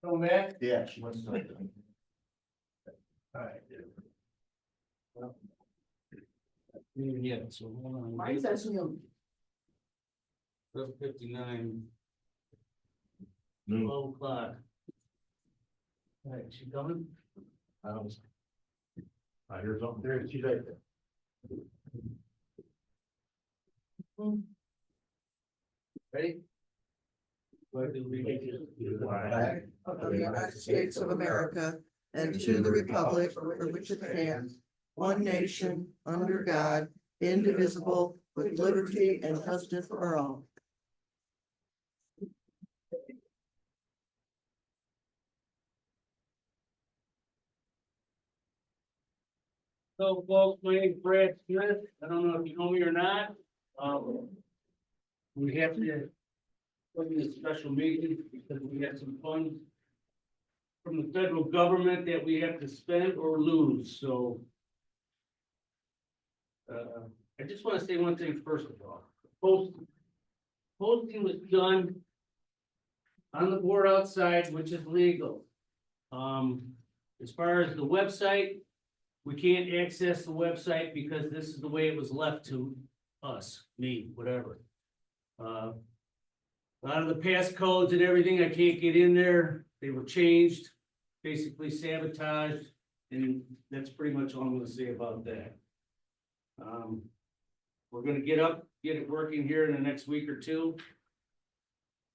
Come back? Yeah, she wants to. Alright. Yeah, so hold on. Mine says new. 12:59, No. 12 o'clock. Alright, she coming? I hear something there, she's right there. Ready? Pledge allegiance to the flag Of the United States of America and to the republic for which it stands, one nation, under God, indivisible, with liberty and justice for all. So folks, my name is Brad Smith. I don't know if you know me or not. We have to put in a special meeting because we have some funds from the federal government that we have to spend or lose, so. I just want to say one thing first of all. Posting was done on the board outside, which is legal. As far as the website, we can't access the website because this is the way it was left to us, me, whatever. A lot of the passcodes and everything, I can't get in there. They were changed, basically sabotaged, and that's pretty much all I'm gonna say about that. We're gonna get it working here in the next week or two.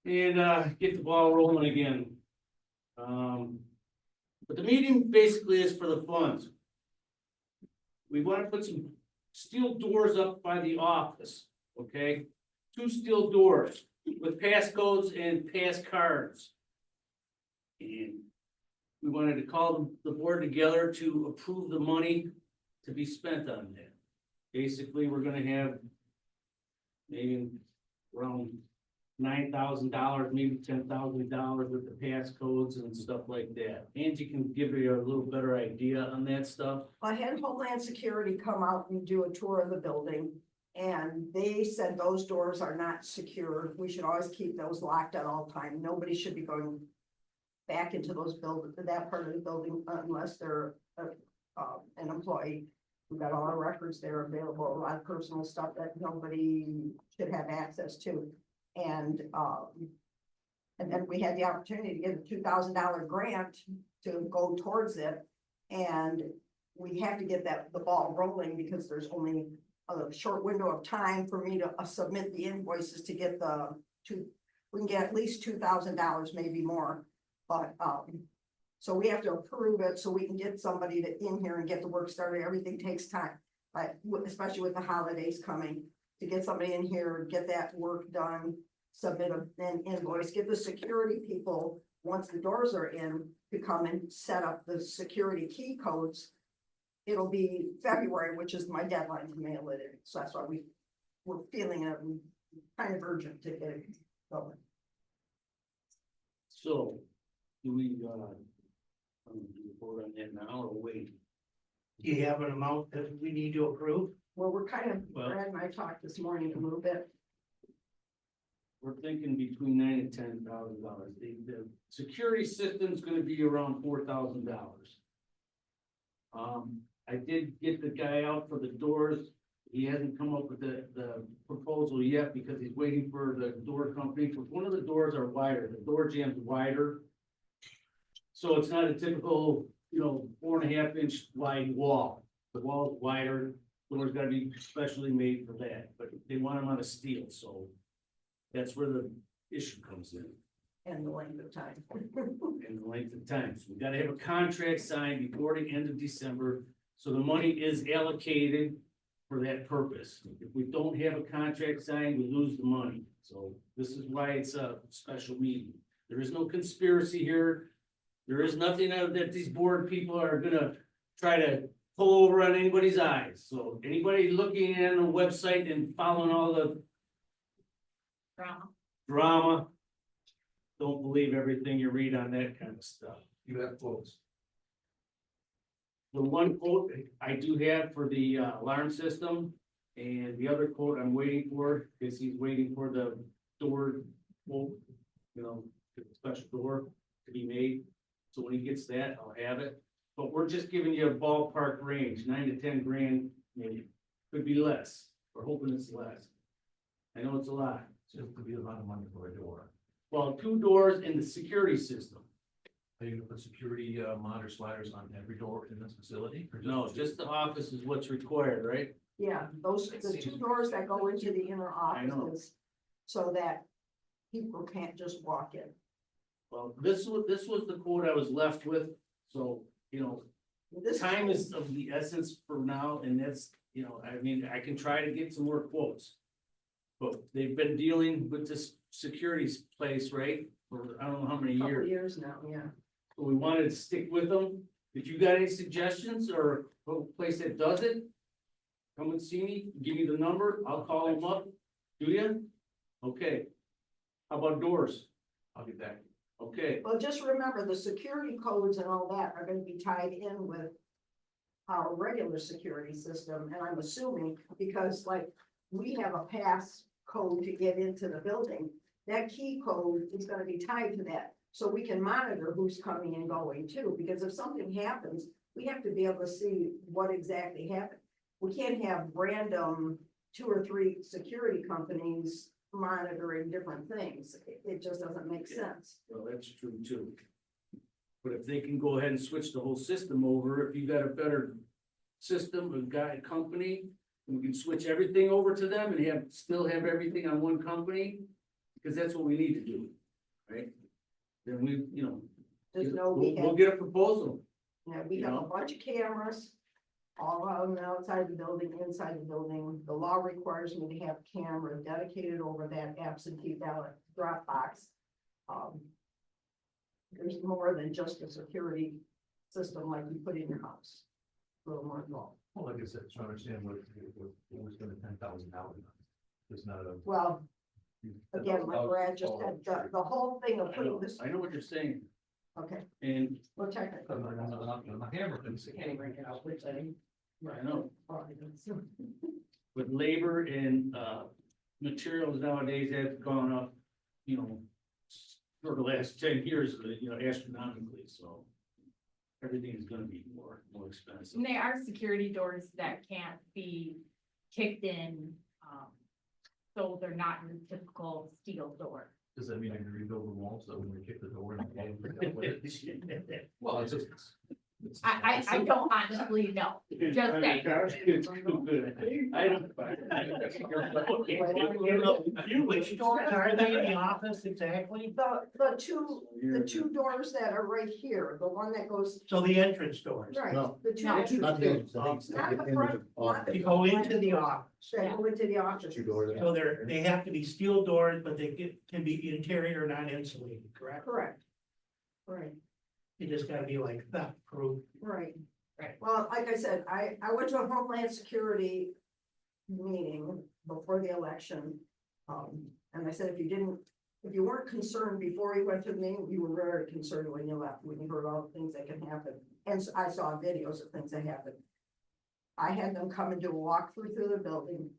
And get the ball rolling again. But the meeting basically is for the funds. We want to put some steel doors up by the office, okay? 2 steel doors with passcodes and pass cards. And we wanted to call the board together to approve the money to be spent on that. Basically, we're gonna have maybe around $9,000, maybe $10,000 with the passcodes and stuff like that. Angie can give you a little better idea on that stuff. I had Homeland Security come out and do a tour of the building, and they said those doors are not secure. We should always keep those locked at all time. Nobody should be going back into those that part of the building unless they're an employee. We've got all our records there available, a lot of personal stuff that nobody should have access to. And then we had the opportunity to get a $2,000 grant to go towards it. And we have to get the ball rolling because there's only a short window of time for me to submit the invoices to get we can get at least $2,000, maybe more. But, so we have to approve it so we can get somebody in here and get the work started. Everything takes time, especially with the holidays coming, to get somebody in here, get that work done, submit an invoice, get the security people, once the doors are in, to come and set up the security key codes. It'll be February, which is my deadline to mail it in. So that's why we're feeling it kind of urgent to get it going. So, do we vote on that now or wait? Do you have an amount that we need to approve? Well, we're kind of, Well- Brad and I talked this morning a little bit. We're thinking between $9,000 and $10,000. The security system's gonna be around $4,000. I did get the guy out for the doors. He hasn't come up with the proposal yet because he's waiting for the door company, because one of the doors are wider, the door jam's wider. So it's not a typical, 4.5 inch wide wall. The wall's wider, door's gotta be specially made for that, but they want them out of steel, so that's where the issue comes in. And the length of time. And the length of time. So we gotta have a contract signed before the end of December, so the money is allocated for that purpose. If we don't have a contract signed, we lose the money. So this is why it's a special meeting. There is no conspiracy here. There is nothing that these board people are gonna try to pull over on anybody's eyes. So anybody looking at the website and following all the drama, don't believe everything you read on that kind of stuff. You have quotes. The one quote I do have for the alarm system, and the other quote I'm waiting for, because he's waiting for the door, the special door to be made. So when he gets that, I'll have it, but we're just giving you a ballpark range, 9 to 10 grand, maybe, could be less, we're hoping it's less. I know it's a lot, Just to be a lot of money for a door. well, 2 doors in the security system, Are you gonna put security monitor sliders on every door in this facility? or no, just the office is what's required, right? Yeah, those, the 2 doors that go into the inner I know. offices, so that people can't just walk in. Well, this was the quote I was left with, so, you know, This time is of the essence for now, and that's, you know, I mean, I can try to get some more quotes. But they've been dealing with this securities place, right, for I don't know how many couple years. years now, yeah. So we wanted to stick with them. If you got any suggestions or a place that does it, come and see me, give me the number, I'll call them up. Do you? Okay. How about doors? I'll get back. Okay, Well, just remember, the security codes and all that are gonna be tied in with our regular security system, and I'm assuming, because like, we have a pass code to get into the building, that key code is gonna be tied to that, so we can monitor who's coming and going too, because if something happens, we have to be able to see what exactly happened. We can't have random 2 or 3 security companies monitoring different things. It just doesn't make sense. well, that's true too. But if they can go ahead and switch the whole system over, if you got a better system, a company, we can switch everything over to them and still have everything on one company, because that's what we need to do, right? Then we, you know, Just know we we'll have, get a proposal. we have a bunch of cameras all on the outside the building, inside the building. The law requires me to have camera dedicated over that absentee ballot drop box. There's more than just a security system like you put in your house. A little more involved. Well, like I said, trying to understand what was gonna $10,000. It's not a. Well, again, like Brad just said, the whole thing of I putting know, this, I know what you're saying, okay, and well, technically. My hammer couldn't see. I know, with labor and, materials nowadays have gone up, you know, for the last 10 years, you know, astronomically, so everything is gonna be more expensive. And they are security doors that can't be kicked in, so they're not your typical steel door. Does that mean I can rebuild the walls so when we kick the door in? Well, it's just. I don't honestly know, just saying. I don't. Which doors are they in the office exactly? The two doors that are right here, the one that goes, So the entrance doors. right, No. the two. No. entrances. Not the entrance, I think Not it's the the front, end of not the You go into the office. That go into the office. Two doors. So they have to be steel doors, but can be interior, not insulated, correct? Correct. Right, You just gotta be like theft proof. right. Right. Well, like I said, I went to a Homeland Security meeting before the election. And I said, if you weren't concerned before you went to the meeting, you were very concerned when you left, when you heard all the things that can happen. And so I saw videos of things that happened. I had them come and do a walkthrough through the building.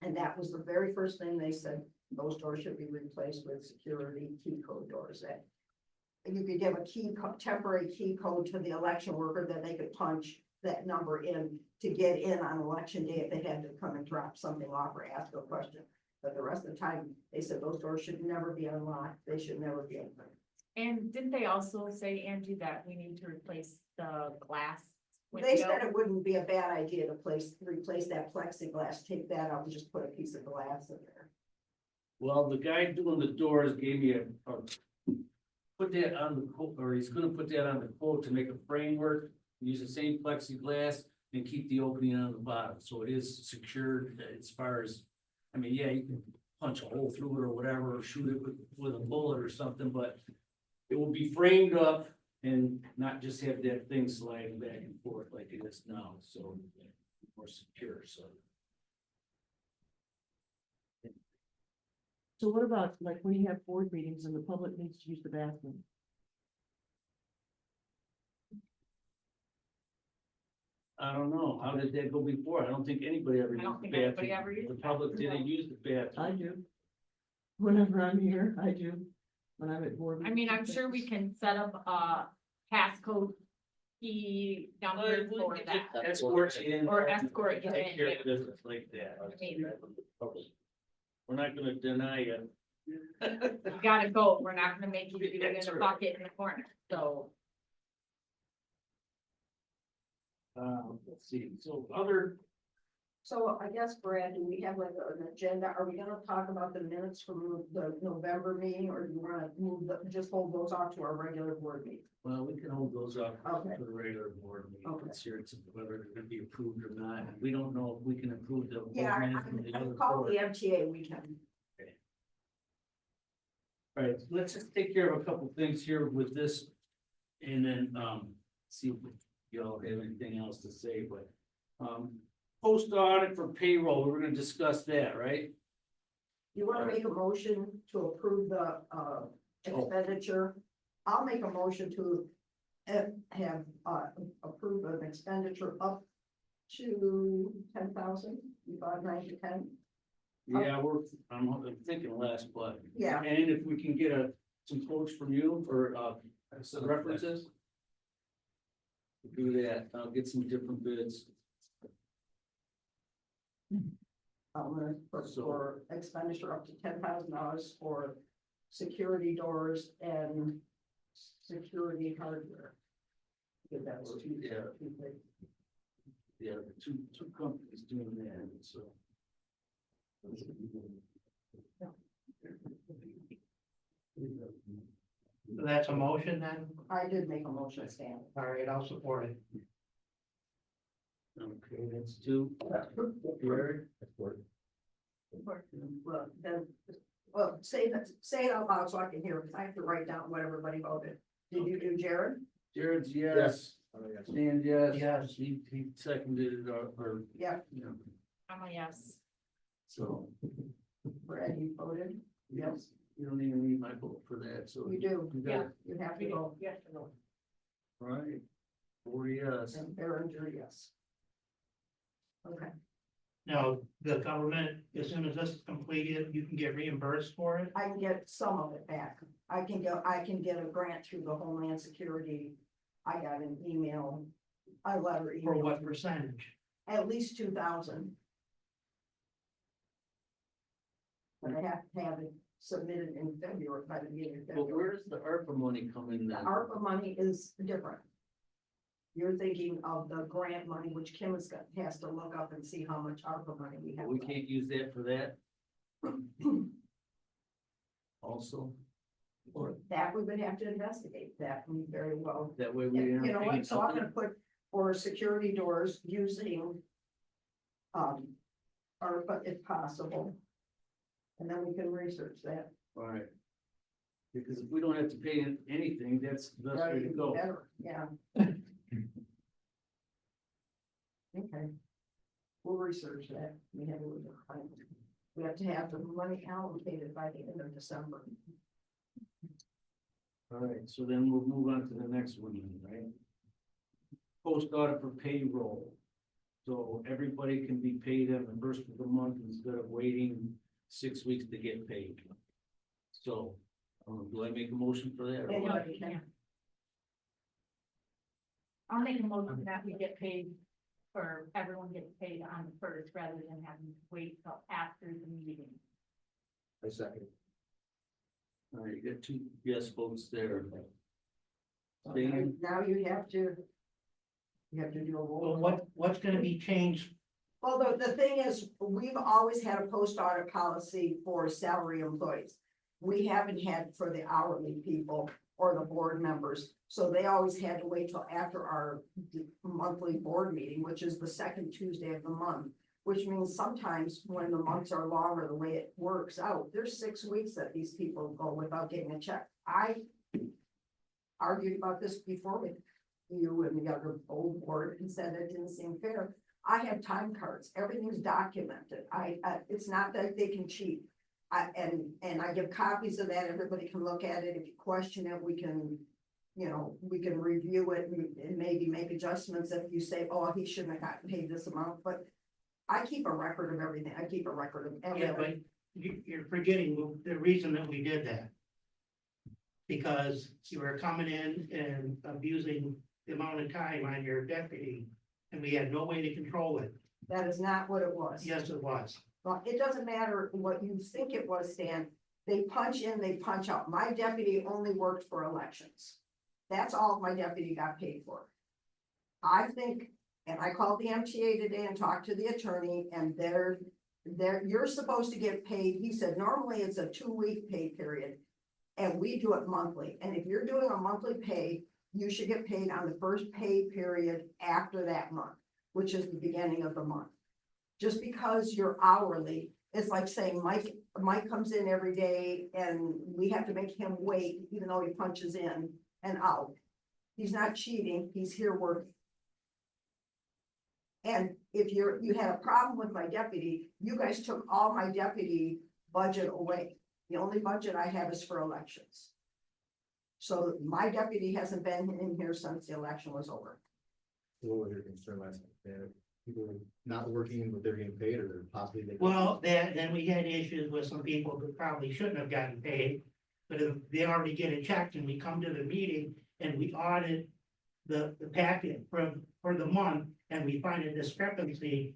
And that was the very first thing they said, those doors should be replaced with security key code doors that. You could give a temporary key code to the election worker that they could punch that number in to get in on election day if they had to come and drop something off or ask a question. But the rest of the time, they said those doors should never be unlocked, they should never be open. And didn't they also say, Angie, that we need to replace the glass window? They said it wouldn't be a bad idea to replace that plexiglass, take that out and just put a piece of glass in there. Well, the guy doing the doors gave me put that on the quote, or he's gonna put that on the quote to make a framework, use the same plexiglass and keep the opening on the bottom, so it is secured as far as, I mean, yeah, you can punch a hole through it or whatever, or shoot it with a bullet or something, but it will be framed up and not just have that thing sliding back and forth like it is now, so more secure, so. So what about like when you have board meetings and the public needs to use the bathroom? I don't know, how did that go before? I don't think anybody ever I don't used the think anybody bathroom. ever used The the public bathroom, didn't use the bathroom. I do. Whenever I'm here, I do. when I'm at board. I mean, I'm meetings. sure we can set up a passcode key number for that. Escorts in. Or escort you Take in, care yeah. of business like that. I mean- We're not gonna deny you. You gotta go, we're not gonna make you do it in That's a right. bucket in the corner, so. Let's see, so other, So I guess, Brad, do we have like an agenda? Are we gonna talk about the minutes from the November meeting, or do you wanna just hold those off to our regular board meeting? well, we can hold those up Okay. for the regular board meeting. Okay. It's here, it's whether they're gonna be approved or not. We don't know if we can approve the. board Yeah, minutes from the I other call board. the MTA, we can. All right, let's just take care of a couple things here with this. And then, see if y'all have anything else to say, but, post audit for payroll, we're gonna discuss that, right? You wanna make a motion to approve the, expenditure? I'll make a motion to have, approve an expenditure up to 10,000, 5, 9 to 10. Yeah, I'm thinking less, but. Yeah. And if we can get some quotes from you for, some references. Do that, I'll get some different bids. I'm gonna put for expenditure up to $10,000 for security doors and security hardware. If that's too, Yeah. too big. Yeah, two companies doing that, so. That's a motion then? I did make a motion, Stan. All right, I'll support it. Okay, that's two. Gary? Well, then, well, say it out loud so I can hear, because I have to write down what everybody voted. Did you do Jared? Jared's yes. Stan, yes. Yes. He seconded it, or, Yeah. you know, I'm a yes. so, Brad, you voted? Yes. you don't even need my vote for that, so. You do. You got it. You have to vote. Yes, no. Right. 4 yes. And Berenger, yes. Okay, Now, the government, as soon as this is completed, you can get reimbursed for it? I can get some of it back. I can get a grant through the Homeland Security. I got an email, a letter For email, what percentage? at least 2,000. But I have to have it submitted in February, by the beginning of But February. where does the ARPA money come in The then? ARPA money is different. You're thinking of the grant money, which Kim has to look up and see how much ARPA money we have. We left. can't use that for that? Also? Or That we would have to investigate that very well. that way we. You know entertain what, so I'm something? gonna put for security doors using. ARPA if possible. And then we can research that. All right. Because if we don't have to pay anything, that's the best way to Right, go. better, yeah. Okay. We'll research that. We have to have the money allocated by the end of December. All right, so then we'll move on to the next one, right? Post audit for payroll. So everybody can be paid on the first of the month instead of waiting 6 weeks to get paid. So, do I make a motion for that? or what? Anybody can. I'll make a motion that we get paid, for everyone gets paid on the first, rather than having to wait till after the meeting. I second. All right, you got 2 yes votes there. Okay, Dan? now you have to. You have to do a roll. Well, what's gonna be changed? Well, the thing is, we've always had a post audit policy for salary employees. We haven't had for the hourly people or the board members. So they always had to wait till after our monthly board meeting, which is the second Tuesday of the month. Which means sometimes when the months are longer, the way it works out, there's 6 weeks that these people go without getting a check. I argued about this before with you and the other old board and said it didn't seem fair. I have time cards, everything's documented. It's not that they can cheat. And I give copies of that, everybody can look at it. If you question it, we can, we can review it and maybe make adjustments if you say, oh, he shouldn't have gotten paid this amount, but I keep a record of everything. I keep a record of Yeah, everything. but you're forgetting the reason that we did that. because you were coming in and abusing the amount of time on your deputy, and we had no way to control it. That is not what it was. Yes, it was. Well, it doesn't matter what you think it was, Stan. They punch in, they punch out. My deputy only worked for elections. That's all my deputy got paid for. I think, and I called the MTA today and talked to the attorney, and you're supposed to get paid. He said normally it's a 2-week pay period. And we do it monthly. And if you're doing a monthly pay, you should get paid on the first pay period after that month, which is the beginning of the month. Just because you're hourly, it's like saying Mike comes in every day and we have to make him wait, even though he punches in and out. He's not cheating, he's here working. And if you had a problem with my deputy, you guys took all my deputy budget away. The only budget I have is for elections. So my deputy hasn't been in here since the election was over. What was your concern last night? People not working, but they're getting paid, or possibly they. Well, then we had issues with some people who probably shouldn't have gotten paid. But if they already get it checked and we come to the meeting and we audit the packet for the month and we find a discrepancy,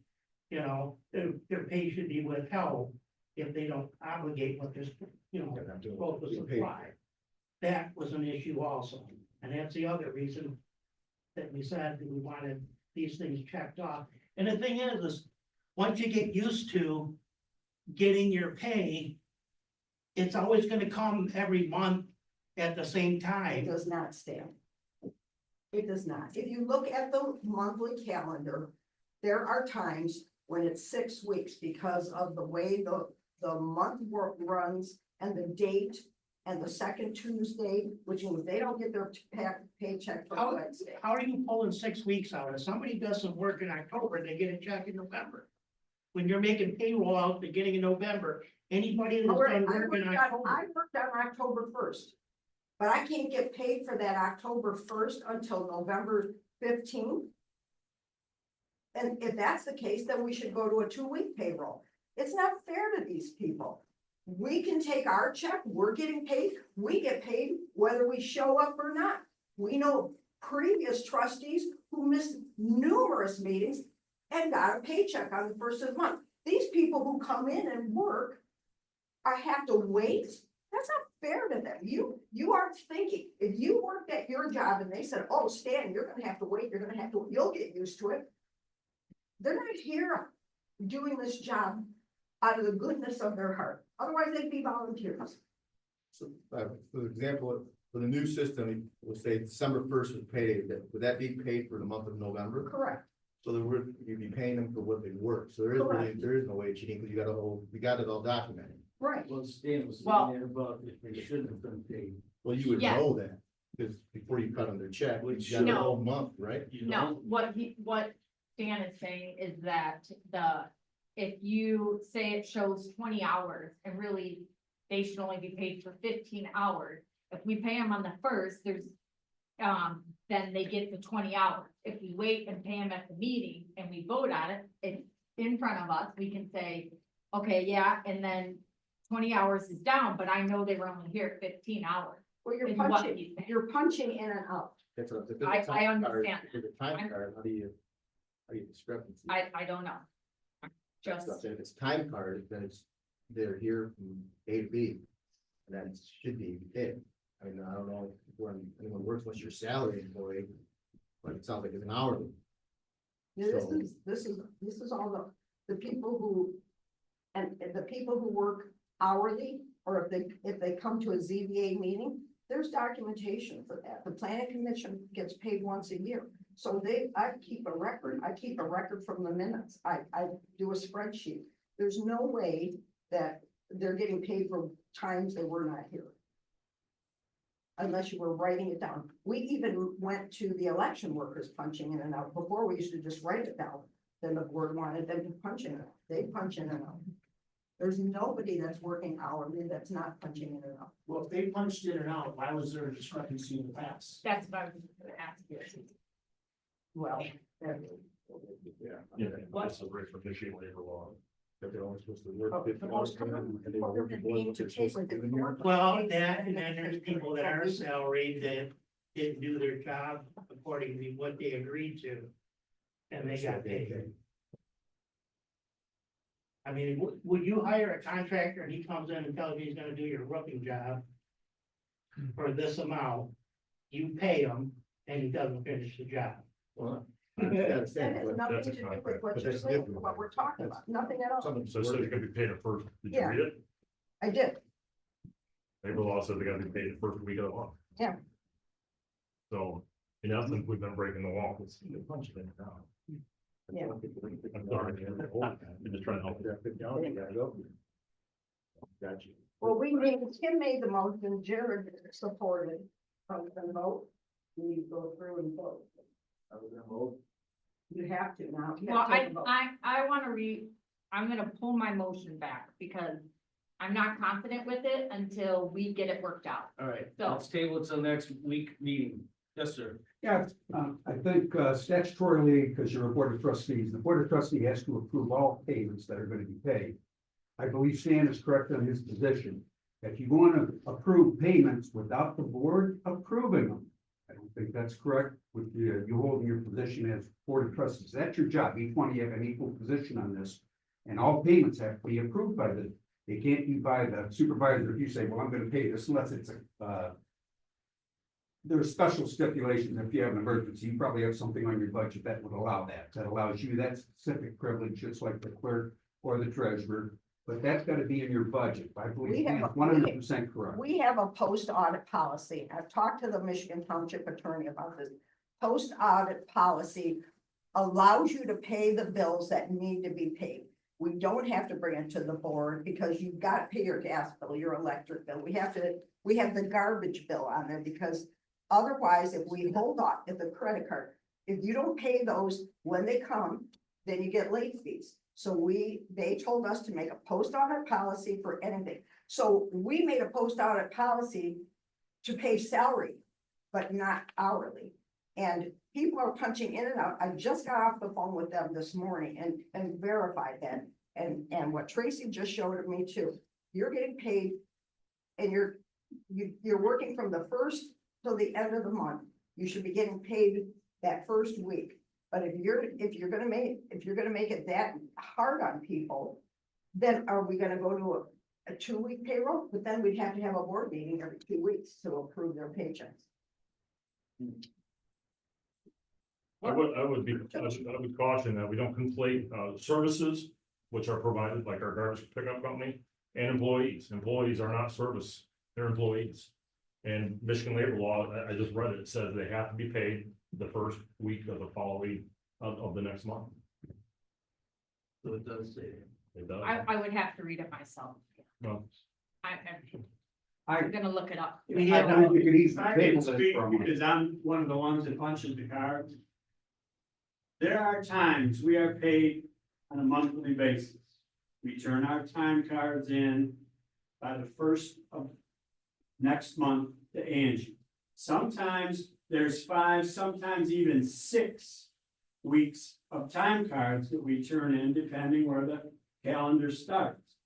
you know, their pay should be withheld if they don't obligate what they're, you know, supposed to supply. That was an issue also, and that's the other reason that we said that we wanted these things checked off. And the thing is once you get used to getting your pay, it's always gonna come every month at the same It time. does not stand. It does not. If you look at the monthly calendar, there are times when it's 6 weeks because of the way the month work runs and the date and the second Tuesday, which means they don't get their paycheck for How- Wednesday. How are you pulling 6 weeks out? If somebody does some work in October, they get a check in November. When you're making payroll out beginning of November, anybody that's All right, done work in October. I worked on October 1st. But I can't get paid for that October 1st until November 15th. And if that's the case, then we should go to a 2-week payroll. It's not fair to these people. We can take our check, we're getting paid, we get paid whether we show up or not. We know previous trustees who missed numerous meetings and got a paycheck on the 1st of the month. These people who come in and work have to wait. That's not fair to them. You aren't thinking, if you worked at your job and they said, oh, Stan, you're gonna have to wait, you'll get used to it. They're not here doing this job out of the goodness of their heart. Otherwise, they'd be volunteers. So, for example, for the new system, we'll say December 1st was paid, would that be paid for the month of November? Correct. So you'd be paying them for what they work, so there is no way of cheating, because you got it all documented. Right. Well, Stan was Well- saying there about if they shouldn't have been paid. Well, you would Yeah. know that, because before you cut them their check, you got a No. whole month, right? You No, know? what Dan is saying is that if you say it shows 20 hours and really they should only be paid for 15 hours. If we pay them on the 1st, then they get the 20 hours. If we wait and pay them at the meeting and we vote on it, it's in front of us, we can say, okay, yeah, and then 20 hours is down, but I know they were only here 15 hours. Well, Is what he's saying. you're punching in and out. That's what, if I it's a time card, understand if it's a time card, how do you discrepancy? I don't know. Just, If it's time card, then they're here from A to B. And that should be it. I mean, I don't know when anyone works unless you're a salary employee, but it sounds like it's an hourly. This So- is all the people who, and the people who work hourly, or if they come to a ZBA meeting, there's documentation for that. The planning commission gets paid once a year. So I keep a record from the minutes. I do a spreadsheet. There's no way that they're getting paid for times they were not here. Unless you were writing it down. We even went to the election workers punching in and out. Before, we used to just write it down. Then the board wanted them to punch in it. They punch in and out. There's nobody that's working hourly that's not punching in and out. Well, if they punched in and out, why was there a discrepancy in the past? that's what I was gonna ask you. Well, Yeah. Yeah, that's a great for issue labor law. That they're only supposed to work Oh, 50 the hours most for them, common and they don't work the board, being what to they're supposed to take do with in the here. board. Well, that, and then there's people that are salaried that didn't do their job according to what they agreed to. And they got paid. I mean, would you hire a contractor and he comes in and tells you he's gonna do your roofing job for this amount, you pay him and he doesn't finish the job? Well, I That understand, has but nothing that's to a do with contract, what but you're that's saying, different. what we're talking about, nothing at all. someone's So it says you're working. gonna be paid at first, did you Yeah. read it? I did, Labor law says they gotta be paid the first week of the month. Yeah. So, in essence, we've been breaking the law. They're punching it down. Yeah. I'm sorry, I'm just trying to help. Yeah, 50 hours, you gotta go. Got you. well, Tim made the motion, Jared supported, and vote, we go through and vote. I was gonna vote. You have to now. You Well, have to take a vote. I wanna I'm gonna pull my motion back because I'm not confident with it until we get it worked out. All right, So- let's table it till next week meeting. Yes, sir. Yeah, I think statutorily, because you're a board of trustees, the board of trustee has to approve all payments that are gonna be paid. I believe Stan is correct on his position. If you want to approve payments without the board approving them, I don't think that's correct with you holding your position as board of trustees. That's your job. Each one of you have an equal position on this. And all payments have to be approved by they can't be by the supervisor. If you say, well, I'm gonna pay this unless it's there are special stipulations if you have an emergency. You probably have something on your budget that would allow that. That allows you that specific privilege, just like the clerk or the treasurer. But that's gotta be in your budget. I believe We have a- he's 100% correct. We have a post audit policy. I've talked to the Michigan Township Attorney about this. Post audit policy allows you to pay the bills that need to be paid. We don't have to bring it to the board because you've got to pay your gas bill, your electric bill. We have the garbage bill on there because otherwise, if we hold off at the credit card, if you don't pay those when they come, then you get late fees. So they told us to make a post audit policy for anything. So we made a post audit policy to pay salary, but not hourly. And people are punching in and out. I just got off the phone with them this morning and verified that. And what Tracy just showed me too, you're getting paid and you're working from the first till the end of the month. You should be getting paid that first week. But if you're gonna make it that hard on people, then are we gonna go to a 2-week payroll? But then we'd have to have a board meeting every 2 weeks to approve their paychecks. I would caution that we don't conflate, services, which are provided like our garbage pickup company, and employees. Employees are not service, they're employees. And Michigan labor law, I just read it, says they have to be paid the first week of the following, of the next month. So it does say. It does. I would have to read it myself. Well, I'm gonna look it up. I think you could easily I table can this speak for a month. because I'm one of the ones that punches the cards. There are times we are paid on a monthly basis. We turn our time cards in by the first of next month to Angie. Sometimes there's 5, sometimes even 6 weeks of time cards that we turn in depending where the calendar starts.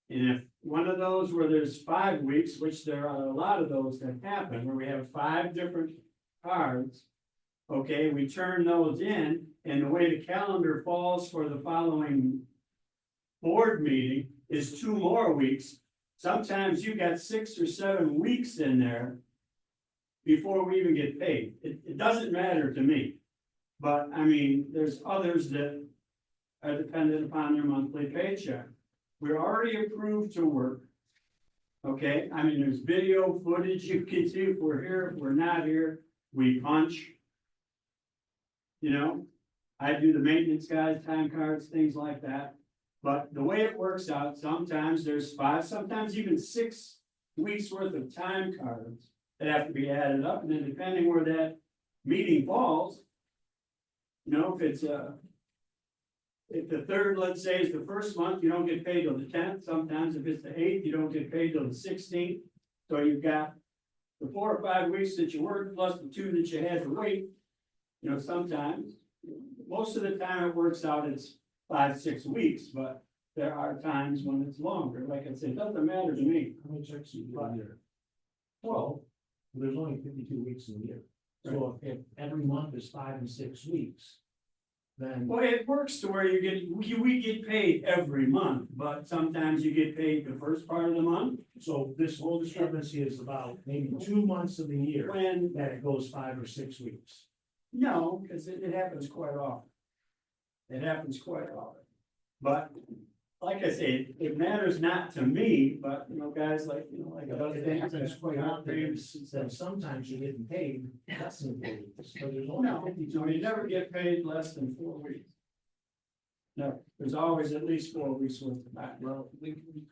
And if one of those where there's 5 weeks, which there are a lot of those that happen, where we have 5 different cards. Okay, we turn those in, and the way the calendar falls for the following board meeting is 2 more weeks. Sometimes you got 6 or 7 weeks in there before we even get paid. It doesn't matter to me. But I mean, there's others that are dependent upon their monthly paycheck. We're already approved to work. Okay, I mean, there's video footage you can see if we're here, if we're not here, we punch. You know, I do the maintenance guys, time cards, things like that. But the way it works out, sometimes there's 5, sometimes even 6 weeks worth of time cards that have to be added up, and then depending where that meeting falls. You know, if the 3rd, let's say, is the first month, you don't get paid till the 10th. Sometimes if it's the 8th, you don't get paid till the 16th. So you've got the 4 or 5 weeks that you worked plus the 2 that you had to wait. You know, sometimes, most of the time it works out, it's 5, 6 weeks, but there are times when it's longer, like I said, it doesn't matter to me. How many checks do you do a year? 12. There's only 52 weeks in a year. So if every month is 5 and 6 weeks, then. Well, it works to where we get paid every month, but sometimes you get paid the first part of the month. So this whole discrepancy is about maybe 2 months of the year When, that it goes 5 or 6 weeks. no, because it happens quite often. It happens quite often. But like I say, it matters not to me, but guys like, like. But it happens quite often, that sometimes you're getting paid less than 4 weeks, but there's only No, 52 you weeks. never get paid less than 4 weeks. No, there's always at least 4 weeks worth of that. Well,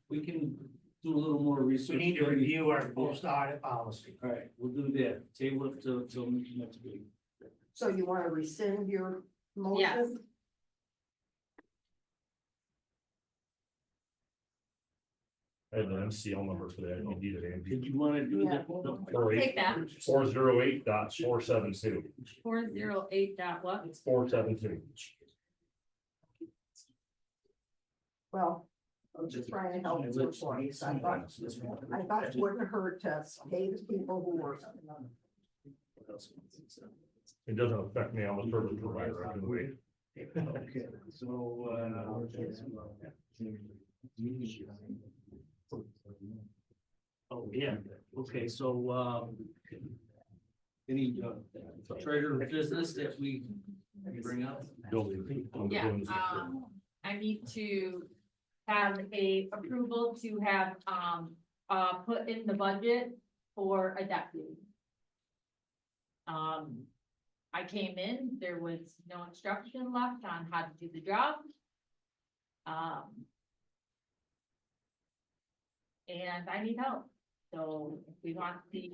we can do a little more research. We need to review our post audit policy. All right, we'll do that. Table it till next week. So you wanna rescind your Yes. motion? I have the MCL number for that, you need it, Andy. Did you wanna do that? Take that. 408.472. 408 dot what? 472. Well, I'm just trying to help with employees. I thought it wouldn't hurt to pay the people who work. It doesn't affect me, I'm a service provider, I can wait. Okay, so, oh, yeah, okay, so, any, treasure business that we bring up? Yeah, I need to have a approval to have, put in the budget for a deputy. I came in, there was no instruction left on how to do the job. And I need help, so if we want the,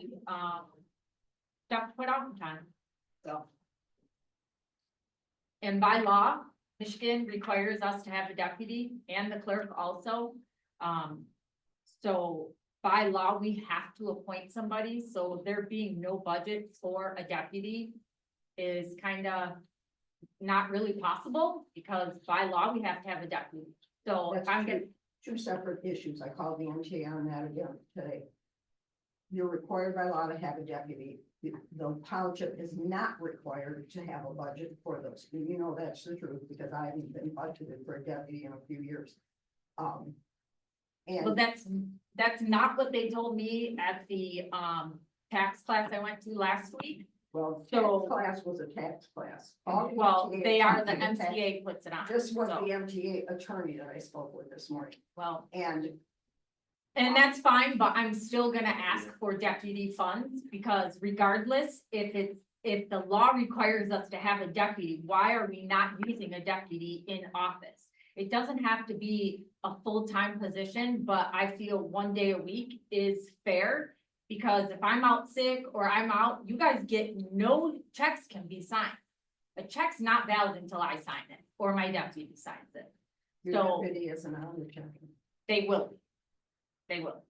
stuff put out in time, so. And by law, Michigan requires us to have a deputy and the clerk also. So by law, we have to appoint somebody, so there being no budget for a deputy is kind of not really possible, because by law, we have to have a deputy. So if That's I'm two, getting, two separate issues. I called the MTA on that again today. You're required by law to have a deputy. The township is not required to have a budget for those. You know, that's the truth, because I haven't been budgeted for a deputy in a few years. well, And that's not what they told me at the, tax class I went to last week. well, so- tax class was a tax class. All the Well, MTA they are, the tax- MTA puts it on. This was so, the MTA attorney that I spoke with this morning, Well, and that's fine, but I'm still gonna ask for deputy funds, because regardless, if the law requires us to have a deputy, why are we not using a deputy in office? It doesn't have to be a full-time position, but I feel 1 day a week is fair. Because if I'm out sick or I'm out, you guys get no checks can be signed. A check's not valid until I sign it, or my deputy signs it. your So- deputy isn't on the check. They will. They will.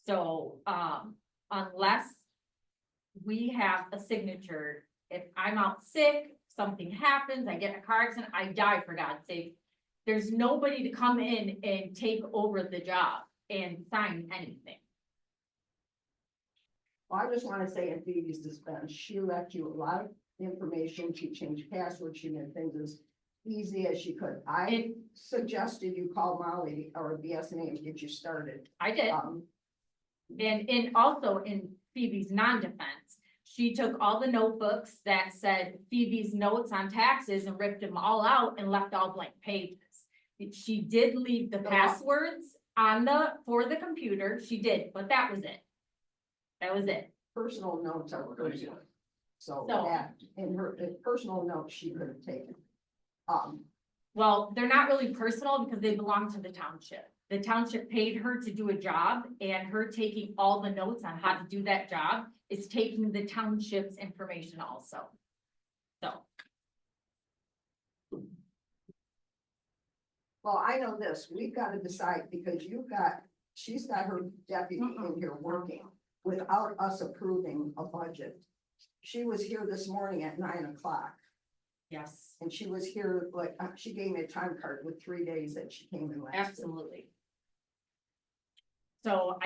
So, unless we have a signature, if I'm out sick, something happens, I get in a car accident, I die, for God's sake. There's nobody to come in and take over the job and sign anything. Well, I just wanna say in Phoebe's defense, she left you a lot of information, she changed passwords, she made things as easy as she could. I And suggested you call Molly or BSNA and get you started. I did. And also in Phoebe's non-defense, she took all the notebooks that said Phoebe's notes on taxes and ripped them all out and left all blank pages. She did leave the passwords on for the computer, she did, but that was it. That was it. Personal notes are personal. So So- that, in her personal notes, she could have taken. Well, they're not really personal because they belong to the township. The township paid her to do a job, and her taking all the notes on how to do that job is taking the township's information also. So, Well, I know this, we've got to decide, because she's got her deputy in here working without us approving a budget. She was here this morning at 9 o'clock. Yes, And she was here, like, she gave me a time card with 3 days that she came in last. week. absolutely. So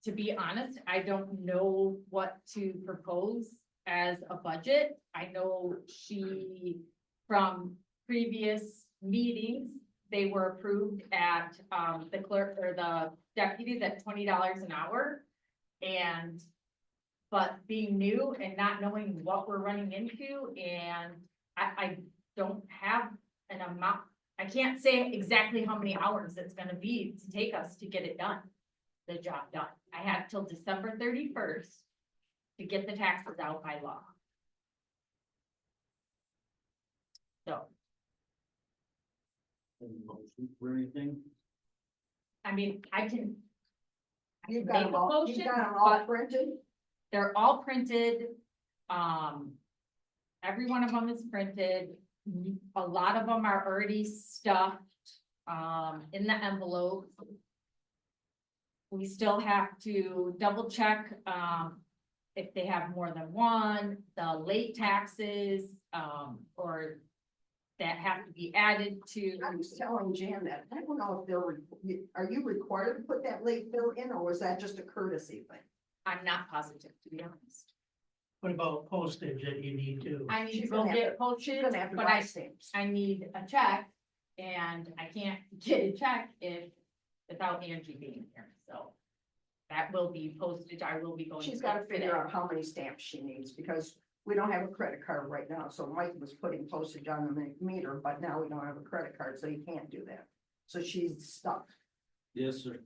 to be honest, I don't know what to propose as a budget. I know from previous meetings, they were approved at, the clerk or the deputies at $20 an hour. But being new and not knowing what we're running into, and I don't have an amount. I can't say exactly how many hours it's gonna be to take us to get it done, the job done. I have till December 31st to get the taxes out by law. So, Any motion for anything? I mean, I can You've make got a them all, motion, you've got them all but printed? they're all printed. Every one of them is printed. A lot of them are already stuffed, in the envelope. We still have to double check, if they have more than one, the late taxes, or that have to be added to. I was telling Jan that, I don't know if are you required to put that late bill in, or was that just a courtesy thing? I'm not positive, to be honest. What about postage that you need to? I need to She's go gonna have get She's postage, gonna have to but buy stamps. I need a check, and I can't get a check without Angie being here, so. That will be postage, I will be going. She's gotta today. figure out how many stamps she needs, because we don't have a credit card right now, so Mike was putting postage on the meter, but now we don't have a credit card, so you can't do that. So she's stuck. Yes, sir.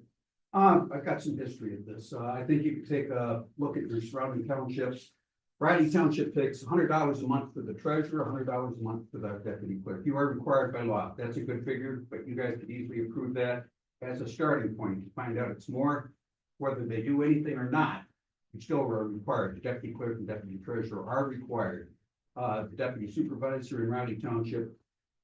I've got some history of this. I think you could take a look at your surrounding townships. Riley Township takes $100 a month for the treasurer, $100 a month for the deputy clerk. You are required by law. That's a good figure, but you guys could easily approve that as a starting point to find out it's more. Whether they do anything or not, you still are required. The deputy clerk and deputy treasurer are required. The deputy supervisor in Riley Township,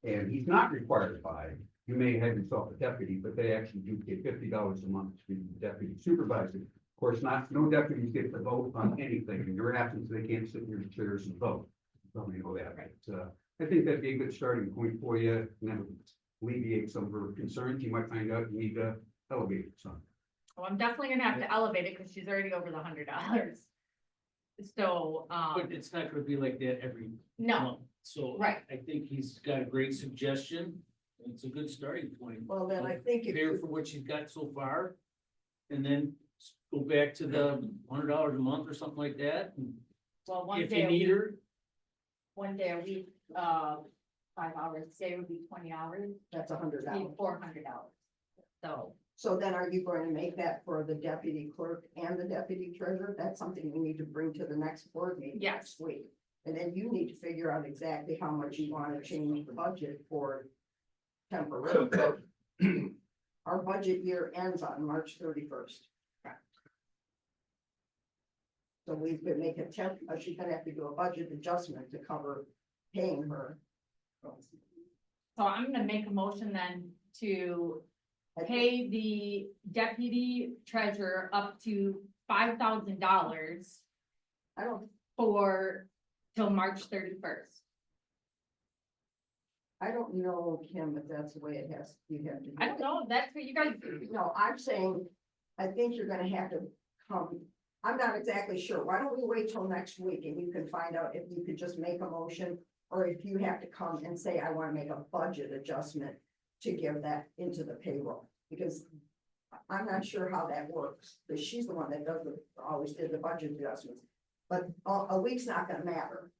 and he's not required by. You may have yourself a deputy, but they actually do get $50 a month to be the deputy supervisor. Of course, no deputies get to vote on anything. In your absence, they can't sit in your chairs and vote. Probably know that, but I think that'd be a good starting point for you, and that would alleviate some of her concerns. You might find out you need to elevate some. Well, I'm definitely gonna have to elevate it, cause she's already over the $100. So, But it's not gonna be like that every no, month, so. Right. I think he's got a great suggestion, and it's a good starting point. Well, then I think if Prepare you, for what you've got so far, and then go back to the $100 a month or something like that, and well, one if day you a need week, her. 5 hours, say it would be 20 hours, that's it'd be $100. $400. So, So then are you going to make that for the deputy clerk and the deputy treasurer? That's something we need to bring to the next board meeting Yes. next week. And then you need to figure out exactly how much you want to change the budget for temporary. Our budget year ends on March 31st. So we could make a she's gonna have to do a budget adjustment to cover paying her. so I'm gonna make a motion then to pay the deputy treasurer up to $5,000 I don't, till March 31st. I don't know, Kim, if that's the way it has, you have to. do I don't it. know, that's what you guys, No, I'm saying, I think you're gonna have to come, I'm not exactly sure, why don't we wait till next week and you can find out if you could just make a motion. Or if you have to come and say, I wanna make a budget adjustment to give that into the payroll, because. I'm not sure how that works, because she's the one that always did the budget adjustments. But a week's not gonna matter.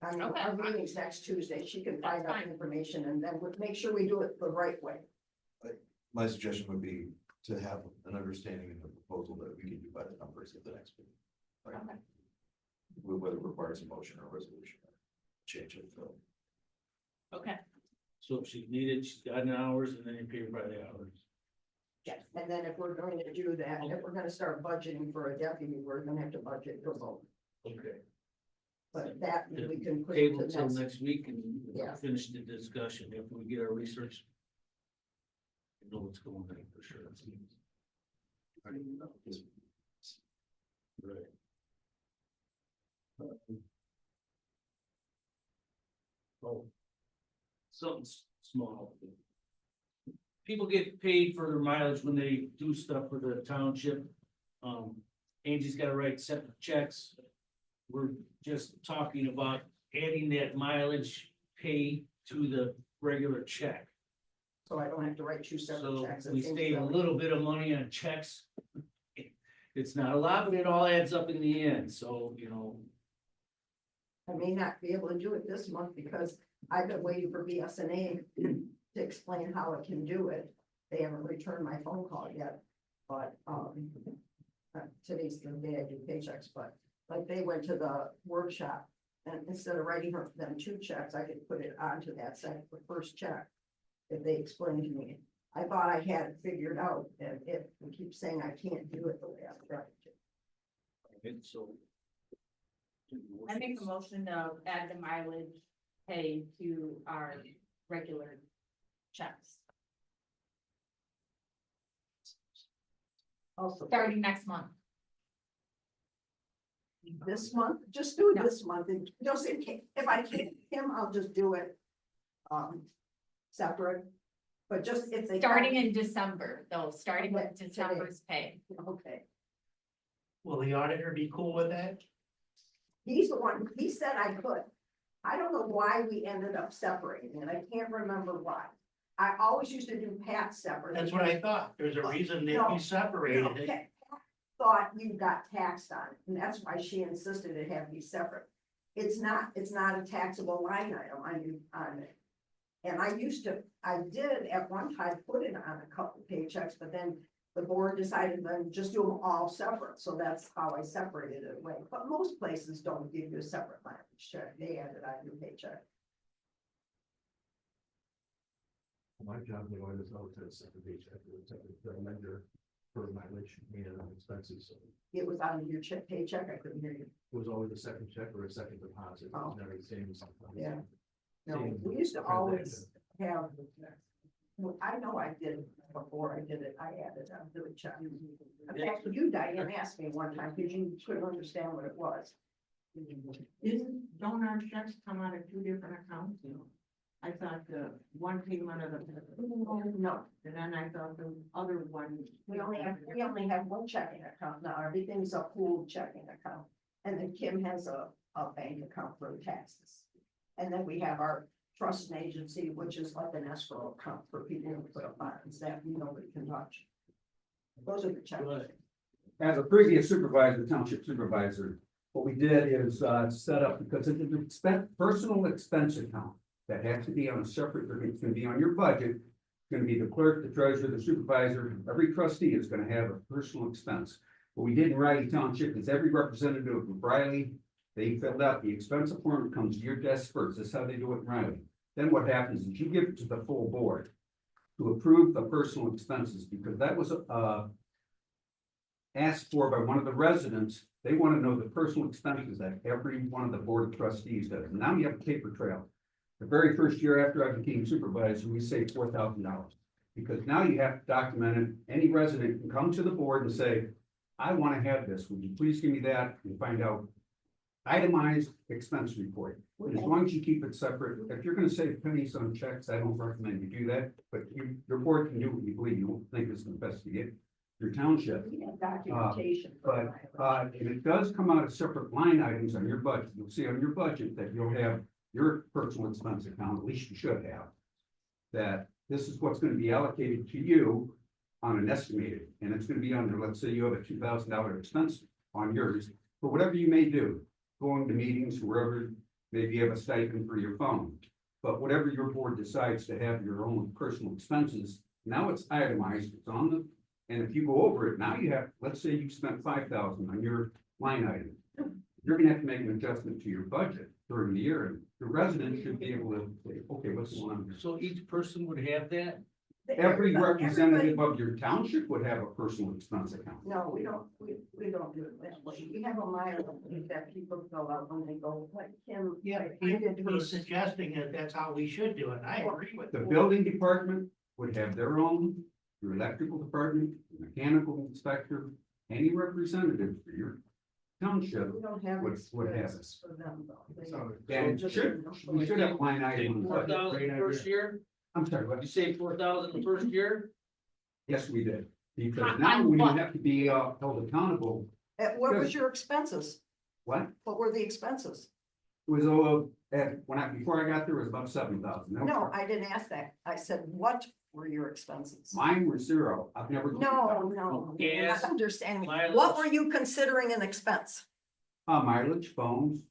I mean, Okay. our meeting's next Tuesday, she can find That's out fine. information and then we'll make sure we do it the right way. My suggestion would be to have an understanding in the proposal that we can do by the numbers at the next meeting. Right? Okay. Whether it requires a motion or a resolution, change it, so. okay, So if she's needed, she's got an hours, and then you pay her by the hours. Yes, and then if we're going to do that, if we're gonna start budgeting for a deputy, we're gonna have to budget for both. Okay. But that we can put Table into till next. next week and Yeah. finish the discussion after we get our research. You know what's going on for sure. Right. Oh. something small. People get paid for their mileage when they do stuff for the township. Angie's gotta write separate checks. We're just talking about adding that mileage pay to the regular check. So I don't have to write two separate So checks. we save a little bit of money on checks. It's not a lot, but it all adds up in the end, so, you know. I may not be able to do it this month because I've been waiting for BSNA to explain how it can do it. They haven't returned my phone call yet, but, today's the day I do paychecks, but like they went to the workshop. And instead of writing them two checks, I could put it onto that second, the first check. If they explained to me, I thought I had it figured out, and if we keep saying I can't do it the way I'm trying to. And so. I make a motion to add the mileage pay to our regular checks, Also, starting next month. this month, just do it this month, and just if I can't, him, I'll just do it. Separate, but just if they. Starting in December, though, starting with Okay, December's pay. Okay, Will the auditor be cool with that? he's the one, he said I could. I don't know why we ended up separating, and I can't remember why. I always used to do Pat separate. That's what I thought. There's a reason that No, you separated it. Pat thought you got taxed on it, and that's why she insisted it had to be separate. It's not a taxable line item on it. And I did at one time put it on a couple paychecks, but then the board decided then just do them all separate, so that's how I separated it away. But most places don't give you a separate mileage check, they add it on your paycheck. My job, they wanted to go to a separate paycheck, the lender for mileage and expenses, so It was on your paycheck, I couldn't hear you. it was always a second check or a second deposit, it was never the same as. Yeah. No, we used to always have, well, I know I did it before I did it, I added on to the check. In fact, you, Diane, asked me one time, because you couldn't understand what it was. Don't our checks come out of two different accounts? I thought the one came out of the. No, And then I thought the other one. we only have one checking account now, everything's a pooled checking account. And then Kim has a bank account for taxes. And then we have our trust and agency, which is like an escrow account for people who put up bonds that nobody can touch. Those are the checks. As a previous supervisor, township supervisor, what we did is, set up, because it's an personal expense account that has to be on a separate, it's gonna be on your budget. It's gonna be the clerk, the treasurer, the supervisor, every trustee is gonna have a personal expense. What we did in Riley Township is every representative of Riley, they filled out the expense form, it comes to your desk first, that's how they do it in Riley. Then what happens is you give it to the full board to approve the personal expenses, because that was, asked for by one of the residents. They want to know the personal expenses that every one of the board of trustees does. Now you have a paper trail. The very first year after I became supervisor, we saved $4,000. Because now you have to document it. Any resident can come to the board and say, I want to have this. Would you please give me that and find out itemized expense report. And as long as you keep it separate, if you're gonna save pennies on checks, I don't recommend you do that, but your board can do what you believe you think is the best to get your township. We have documentation. But, if it does come out of separate line items on your budget, you'll see on your budget that you'll have your personal expense account, at least you should have. That this is what's gonna be allocated to you on an estimated, and it's gonna be under, let's say you have a $2,000 expense on yours, for whatever you may do. Going to meetings, wherever, maybe you have a stipend for your phone. But whatever your board decides to have your own personal expenses, now it's itemized, it's on the, and if you go over it, now you have, let's say you spent $5,000 on your line item. You're gonna have to make an adjustment to your budget during the year, and the residents should be able to say, okay, what's going on here? So each person would have that? Every representative of your township would have a personal expense account. No, we don't do it that way. We have a line that people fill out when they go, like Kim. Yeah, I did he's hers. suggesting that that's how we should do it. I agree with The him. building department would have their own, your electrical department, mechanical inspector, any representative for your township We don't have would have it. expenses for them though. And we should have line item. Four thousand the first year, I'm sorry, what? you say 4,000 the first year? Yes, we did. Because On now we what? have to be held accountable. What was your expenses? What? What were the expenses? It was, before I got there, it was about 7,000. No, I didn't ask that. I said, what were your expenses? Mine were 0. I've never. No, you're Gas, not understanding. mileage. What were you considering an expense? Mileage, phones,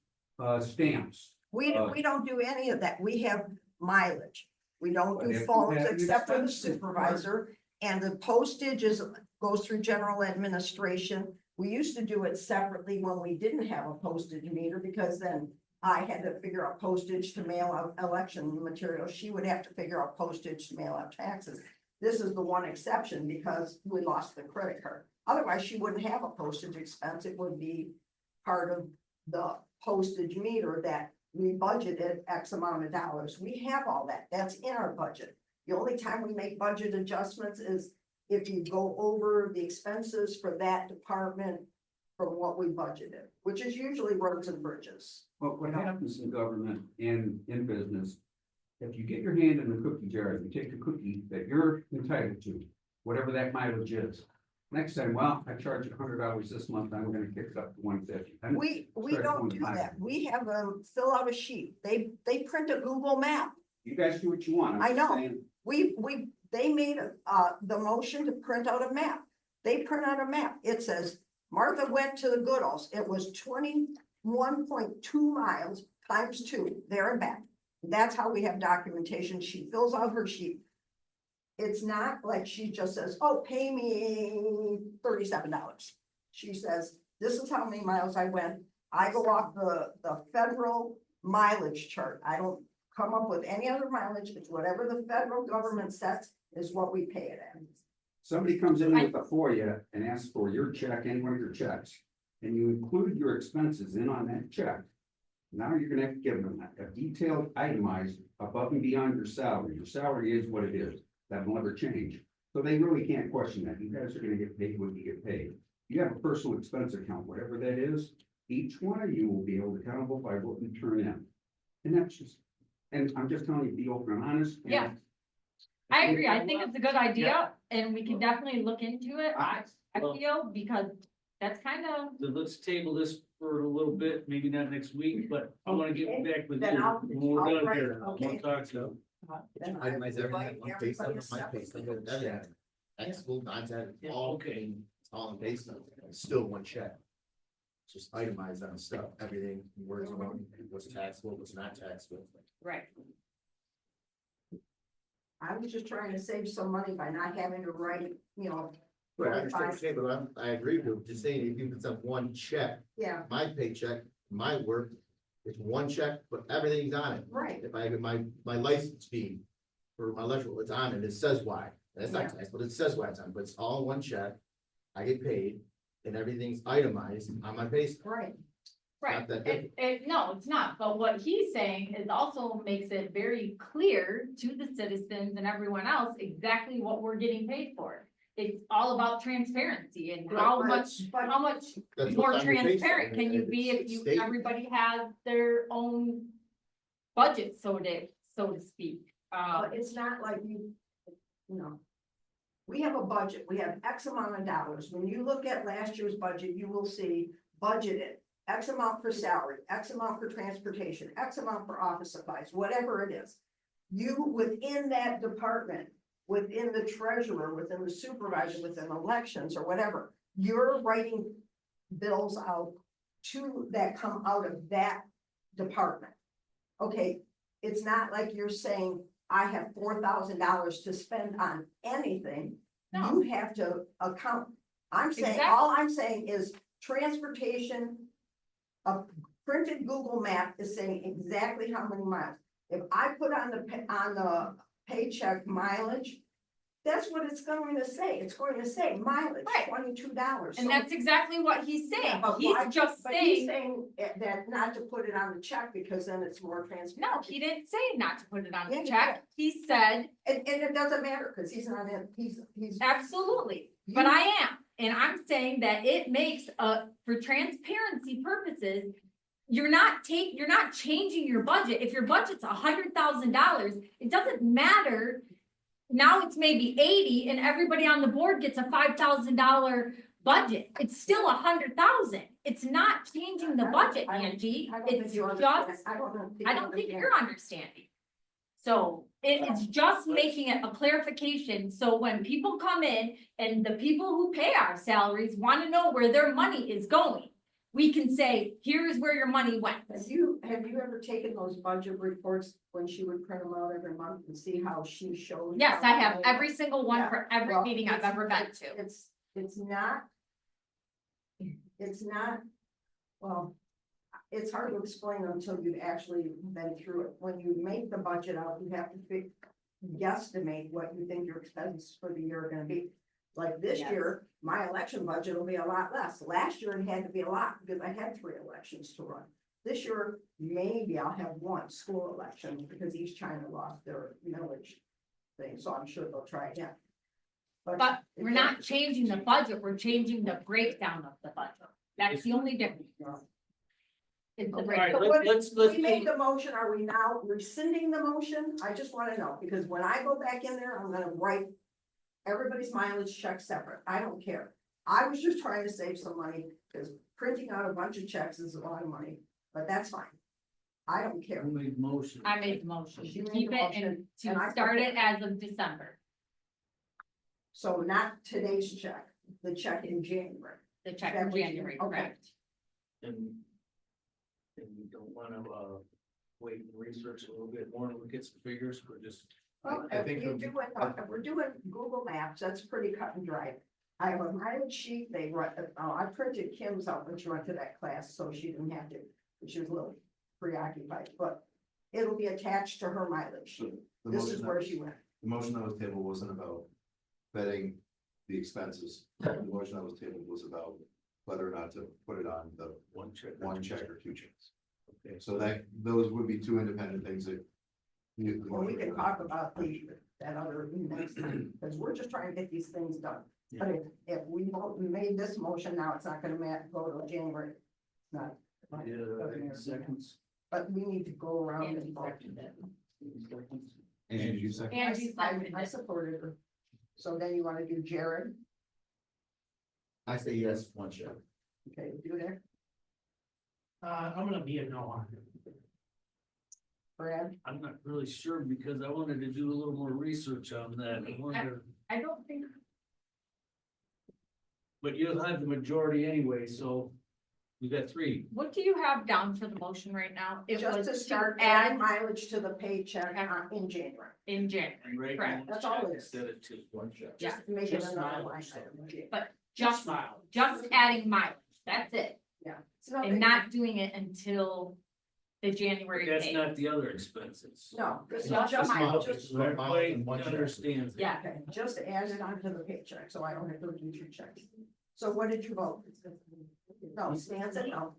stamps. We don't do any of that. We have mileage. We don't But do if you phones have except for the expenses, supervisor. And the postage goes through general administration. We used to do it separately when we didn't have a postage meter because then I had to figure out postage to mail out election material. She would have to figure out postage to mail out taxes. This is the one exception because we lost the credit card. Otherwise, she wouldn't have a postage expense. It would be part of the postage meter that we budgeted X amount of dollars. We have all that. That's in our budget. The only time we make budget adjustments is if you go over the expenses for that department from what we budgeted, which is usually roads and bridges. Well, what happens in government and in business, if you get your hand in the cookie jar, you take a cookie that you're entitled to, whatever that mileage is. Next time, well, I charge $100 this month, I'm gonna kick it up to 150. We Start don't going do higher. that. We have them fill out a sheet. They print a Google map. You guys do what you want. I'm I just know. saying, They made the motion to print out a map. They print out a map. It says Martha went to the Goodalls. It was 21.2 miles times 2 there and back. That's how we have documentation. She fills out her sheet. It's not like she just says, oh, pay me $37. She says, this is how many miles I went. I go off the federal mileage chart. I don't come up with any other mileage. It's whatever the federal government sets is what we pay it at. somebody comes in with a FOIA and asks for your check and one of your checks, and you include your expenses in on that check. Now you're gonna have to give them a detailed itemized above and beyond your salary. Your salary is what it is. That will never change. So they really can't question that. You guys are gonna get paid what you get paid. You have a personal expense account, whatever that is, each one of you will be held accountable by what you turn in. And that's just, and I'm just telling you, be open and honest. and- Yeah. I agree. I think it's a good idea and we can definitely look into it. I feel because that's kind of, Then let's table this for a little bit, maybe not next week, but I wanna get back with Then you I'll- when we're I'll done write- here. I okay. wanna talk to you. Then I Itemize everything, write one pay stub, everybody a my pay separate stub, thing. everything. Taxable, non-taxable, Yeah, all, okay. it's all in pay stub, it's still one check. It's just itemized on stuff, everything, where's going, what's taxable, what's not taxable. right. I was just trying to save some money by not having to write, Right, I understand what you're saying, but I agree with you, just saying, if you can send one check, yeah, my paycheck, my work, it's one check, but everything's on it. right. If I get my license fee for my electrical, it's on it, it says why. That's not tax, but it says why it's on, but it's all one check. I get paid and everything's itemized on my pay stub. Right. Right, that no, it's not, but what he's saying is also makes it very clear to the citizens and everyone else exactly what we're getting paid for. It's all about transparency and how Right, much, but- how much That's more what's on your pay stub. transparent can you be if It's you, stated. everybody has their own budget, so to speak. But it's not like we have a budget, we have X amount of dollars. When you look at last year's budget, you will see budgeted X amount for salary, X amount for transportation, X amount for office supplies, whatever it is. You, within that department, within the treasurer, within the supervisor, within elections or whatever, you're writing bills out that come out of that department. Okay, it's not like you're saying, I have $4,000 to spend on anything. No. You have to account. I'm saying, Exactly. all I'm saying is transportation. A printed Google map is saying exactly how many miles. If I put on the paycheck mileage, that's what it's going to say. It's going to say mileage, Right. $22. And that's exactly what he's saying. But He's why- just but he's saying, that not to put it on the check because then it's more transparent. no, he didn't say not to put it on Yeah, the he check. He said, And it doesn't matter because he's not in, he's. absolutely, but I am. and I'm saying that it makes for transparency purposes. You're not changing your budget. If your budget's $100,000, it doesn't matter. Now it's maybe 80 and everybody on the board gets a $5,000 budget. It's still 100,000. It's not changing the budget, Angie. I don't think It's you just, understand. I don't think. I don't think you're understanding. So it's just making it a clarification, so when people come in and the people who pay our salaries wanna know where their money is going, we can say, here is where your money went. Have you ever taken those budget reports when she would print them out every month and see how she shows? Yes, I have every single one Yeah, for every well, meeting I've it's- ever been to. It's not, well, it's hard to explain until you've actually been through it. When you make the budget out, you have to guesstimate what you think your expenses for the year are gonna be. Like this Yes. year, my election budget will be a lot less. Last year it had to be a lot because I had 3 elections to run. This year, maybe I'll have 1 school election because East China lost their millage thing, so I'm sure they'll try again. But we're not changing the budget, we're changing the breakdown of the budget. That's the only difference. It's the All right, breakdown. But what let's We made keep, the motion, are we now rescinding the motion? I just wanna know, because when I go back in there, I'm gonna write everybody's mileage check separate, I don't care. I was just trying to save some money, because printing out a bunch of checks is a lot of money, but that's fine. I don't care. who made the motion? I made the motion She to made keep the it motion, and and I to start it second as of December, So not today's check, the check in January. the check That for was- January, okay. correct? And we don't wanna, wait and research a little bit more and get some figures, we're just. Well, I if think you of- do it, if we're doing Google Maps, that's pretty cut and dry. I have a mileage sheet, they write, I printed Kim's out when she went to that class, so she didn't have to, she was a little preoccupied, but it'll be attached to her mileage sheet. The This motion is that where was- she went. The motion that was tabled wasn't about vetting the expenses. The motion that was tabled was about whether or not to put it on the One check. one check or 2 checks. Okay. So those would be 2 independent things that. Well, we can talk about that other next time, because we're just trying to get these things done. But if we made this motion now, it's not gonna go till January. Not. Seconds. But we need to go around Angie and vote. seconded it. And you second. Angie seconded I it. supported her. So then you wanna do Jared, I say yes, 1 check. okay, do that, I'm gonna be a no on it. Brad, I'm not really sure because I wanted to do a little more research on that. I wonder, I don't think, but you'll have the majority anyway, so you got 3. what do you have down for the motion right now? It just was to to start add adding mileage to the paycheck in January. in January, Right? correct? That's all it is. Instead of 2. 1 check. Yeah. Just make it Just another mileage, line item. But just adding mileage, that's it, Yeah. It's nothing. and not doing it until the But January that's date. not the other expenses. No, It's just, not just just mileage, mileage. just, Everybody One check. understands. it. Yeah, okay, just add it onto the paycheck, so I don't have to do 2 checks. So what did you vote? No, Stan said no.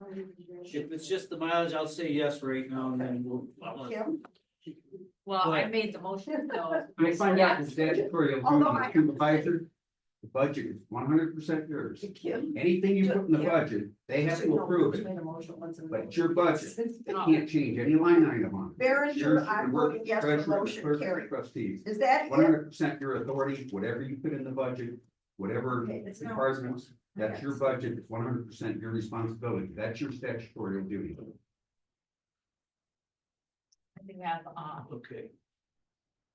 If it's just the mileage, I'll say yes right now and then we'll. Kim? well, I made the motion, so. I find out the statutory Although duty I- of supervisor, the budget is 100% yours. Kim? Anything you put in the Yeah. budget, they have to approve it, Made a motion once in a but while. it's your budget. They can't change any line item on it. Berenger, Yours, I'm the work, voting yes, the treasurer, motion clerk, carried. Trustees, Is that it? 100% your authority, whatever you put in the budget, whatever Okay, it's not- departments, that's your budget, it's 100% your responsibility, that's your statutory duty. I think we have, Okay.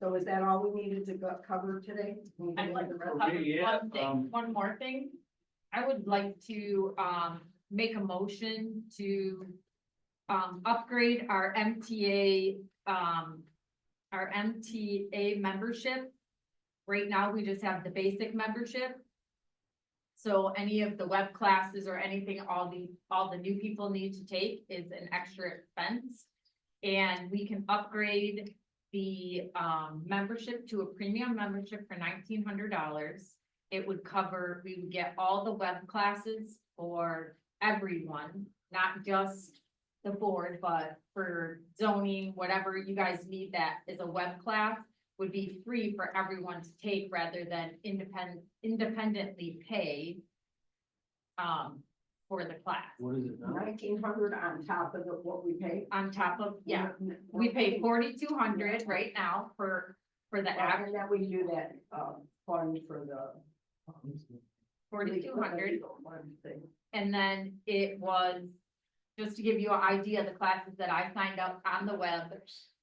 So is that all we needed to cover today? We I'd did like the to rest- cover yeah, one thing, one more thing. I would like to, make a motion to, upgrade our MTA, membership. Right now, we just have the basic membership. So any of the web classes or anything, all the new people need to take is an extra expense. And we can upgrade the membership to a premium membership for $1,900. It would cover, we would get all the web classes for everyone, not just the board, but for zoning, whatever you guys need that is a web class. would be free for everyone to take rather than independently pay. For the class, What is it now? 1,900 on top of what we pay. on top of, yeah, we pay 4,200 right now for the app, And then we do that, fund for the. 4,200. Thing. And then it was, just to give you an idea, the classes that I signed up on the web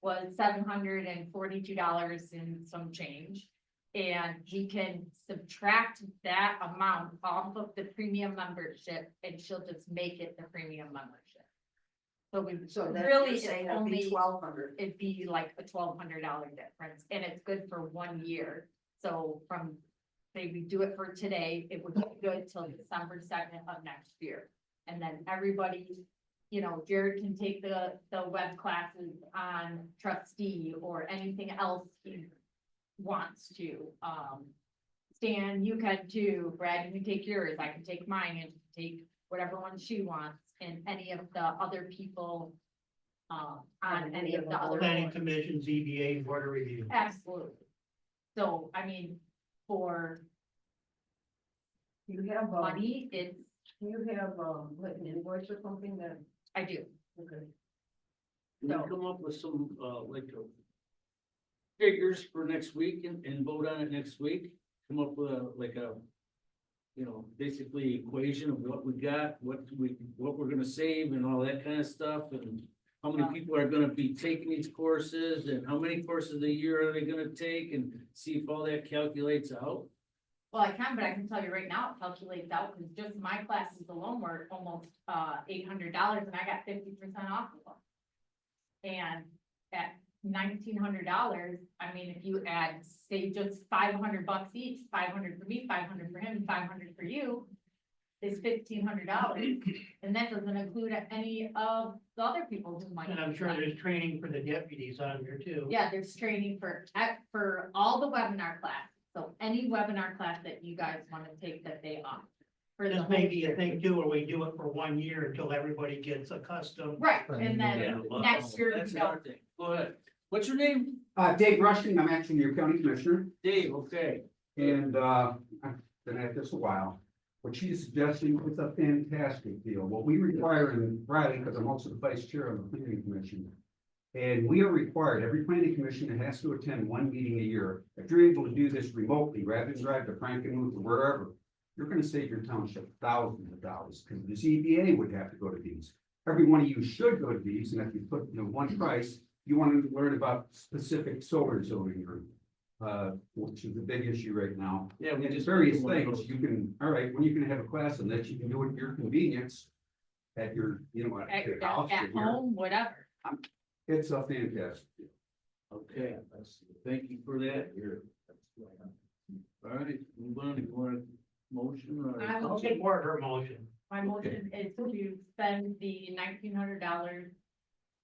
was $742 and some change. And we can subtract that amount off of the premium membership and she'll just make it the premium membership. So we, So that's really, really it's saying only, only 1,200. it'd be like a $1,200 difference and it's good for 1 year. So from, say we do it for today, it would be good till December 2nd of next year. And then everybody, you know, Jared can take the web classes on trustee or anything else he wants to. Stan, you can too. Brad, you can take yours. I can take mine and take whatever one she wants and any of the other people on any of the other. Planning boards. commission, ZBA, board of review. Absolutely. So, I mean, for You have, money, it's, you have, like an invoice or something that, I do. okay. Can we come up with some, figures for next week and vote on it next week? Come up with basically equation of what we got, what we're gonna save and all that kind of stuff, and how many people are gonna be taking these courses, and how many courses a year are they gonna take, and see if all that calculates out. Well, I can, but I can tell you right now, it calculates out, because just my classes alone were almost $800 and I got 50% off of them. And at $1,900, I mean, if you add, say, just $500 each, 500 for me, 500 for him, 500 for you, is $1,500. And that doesn't include any of the other people who might. And I'm sure there's training for the deputies on here too. Yeah, there's training for all the webinar class. So any webinar class that you guys want to take that they offer. For the This whole may be a year. thing too, where we do it for 1 year until everybody gets accustomed. Right, and Yeah, then well, next year, that's you know, another thing. Go ahead. What's your name? Dave Rushing, I'm actually your county commissioner, Dave, okay. and, I've been at this a while. What she's suggesting is a fantastic deal. What we require in Riley, because I'm also the vice chair of the planning commission. And we are required, every planning commission has to attend 1 meeting a year. If you're able to do this remotely, rather than drive to Frankenmuth or wherever, you're gonna save your township thousands of dollars, because the ZBA would have to go to these. Every one of you should go to these, and if you put, one price, you want to learn about specific solar zoning group. Which is the big issue right now. Yeah, we And just. various things, you can, all right, when you can have a class on that, you can do it at your convenience. At your, at your house. at or your- home, whatever. It's a fantastic deal. Okay, thank you for that. All right, move on. You want a motion or? I'll support her motion. My motion is to spend the $1,900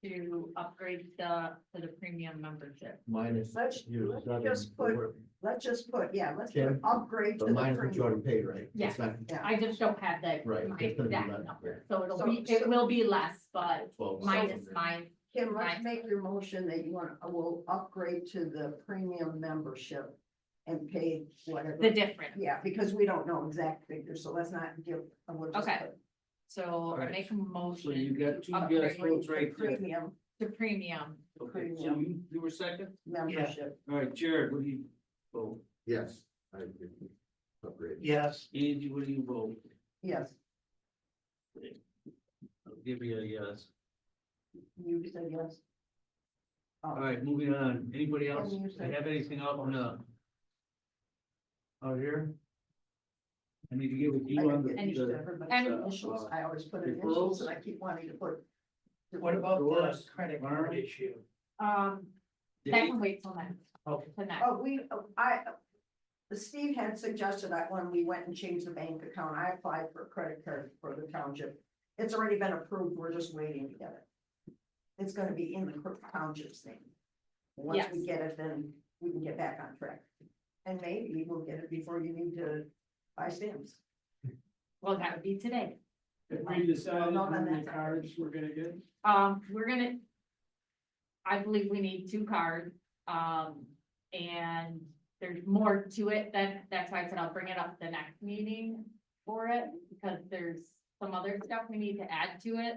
to upgrade to the premium membership. Minus. Let's you, just put, let's put Kim, upgrade to But the minus what you premium. already paid, right? Yeah. It's not Yeah. I just don't have that Right, my it's gonna be exact less, number, yeah. so it'll So- be, it will be less, but 12. minus my, Kim, let's Right. make your motion that you want, will upgrade to the premium membership and pay whatever. the difference. Yeah, because we don't know exact figures, so let's not give, we'll just Okay. put So I make a So you motion got two Upgrade yes votes the right there. premium to premium. Okay, so you were second? membership. All right, Jared, what do you vote? Yes, I agree. Upgrade. Yes, Angie, what do you vote? Yes, I'll give you a yes. you said yes. All right, moving on. Anybody else And you said- have anything out on out here? I need to get with I you can on get used to the, everybody's and- initials. I always put referrals? initials and I keep wanting to put. what about the Doors, credit card issue? That Dave? can wait till next, Okay. to next. Steve had suggested that when we went and changed the bank account, I applied for a credit card for the township. It's already been approved, we're just waiting to get it. It's gonna be in the township's name. Once we Yes. get it, then we can get back on track. And maybe we'll get it before you need to buy stamps. Well, that would be today. we decided how many cards we're gonna get? We're gonna. I believe we need 2 cards. And there's more to it, that's why I said I'll bring it up the next meeting for it, because there's some other stuff we need to add to it.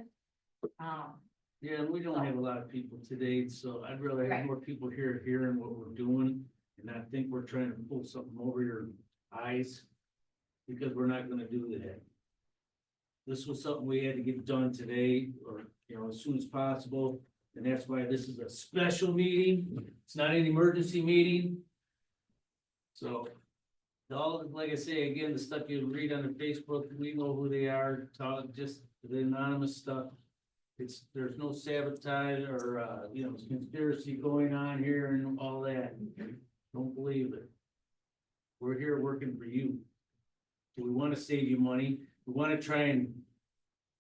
Yeah, we don't have a lot of people today, so I'd rather have Right. more people here hearing what we're doing. And I think we're trying to pull something over your eyes, because we're not gonna do that. This was something we had to get done today, or, you know, as soon as possible, and that's why this is a special meeting. It's not an emergency meeting. So, all, like I say, again, the stuff you read on the Facebook, we know who they are, talk, just the anonymous stuff. There's no sabotage or, you know, conspiracy going on here and all that. Don't believe it. We're here working for you. We wanna save you money. We wanna try and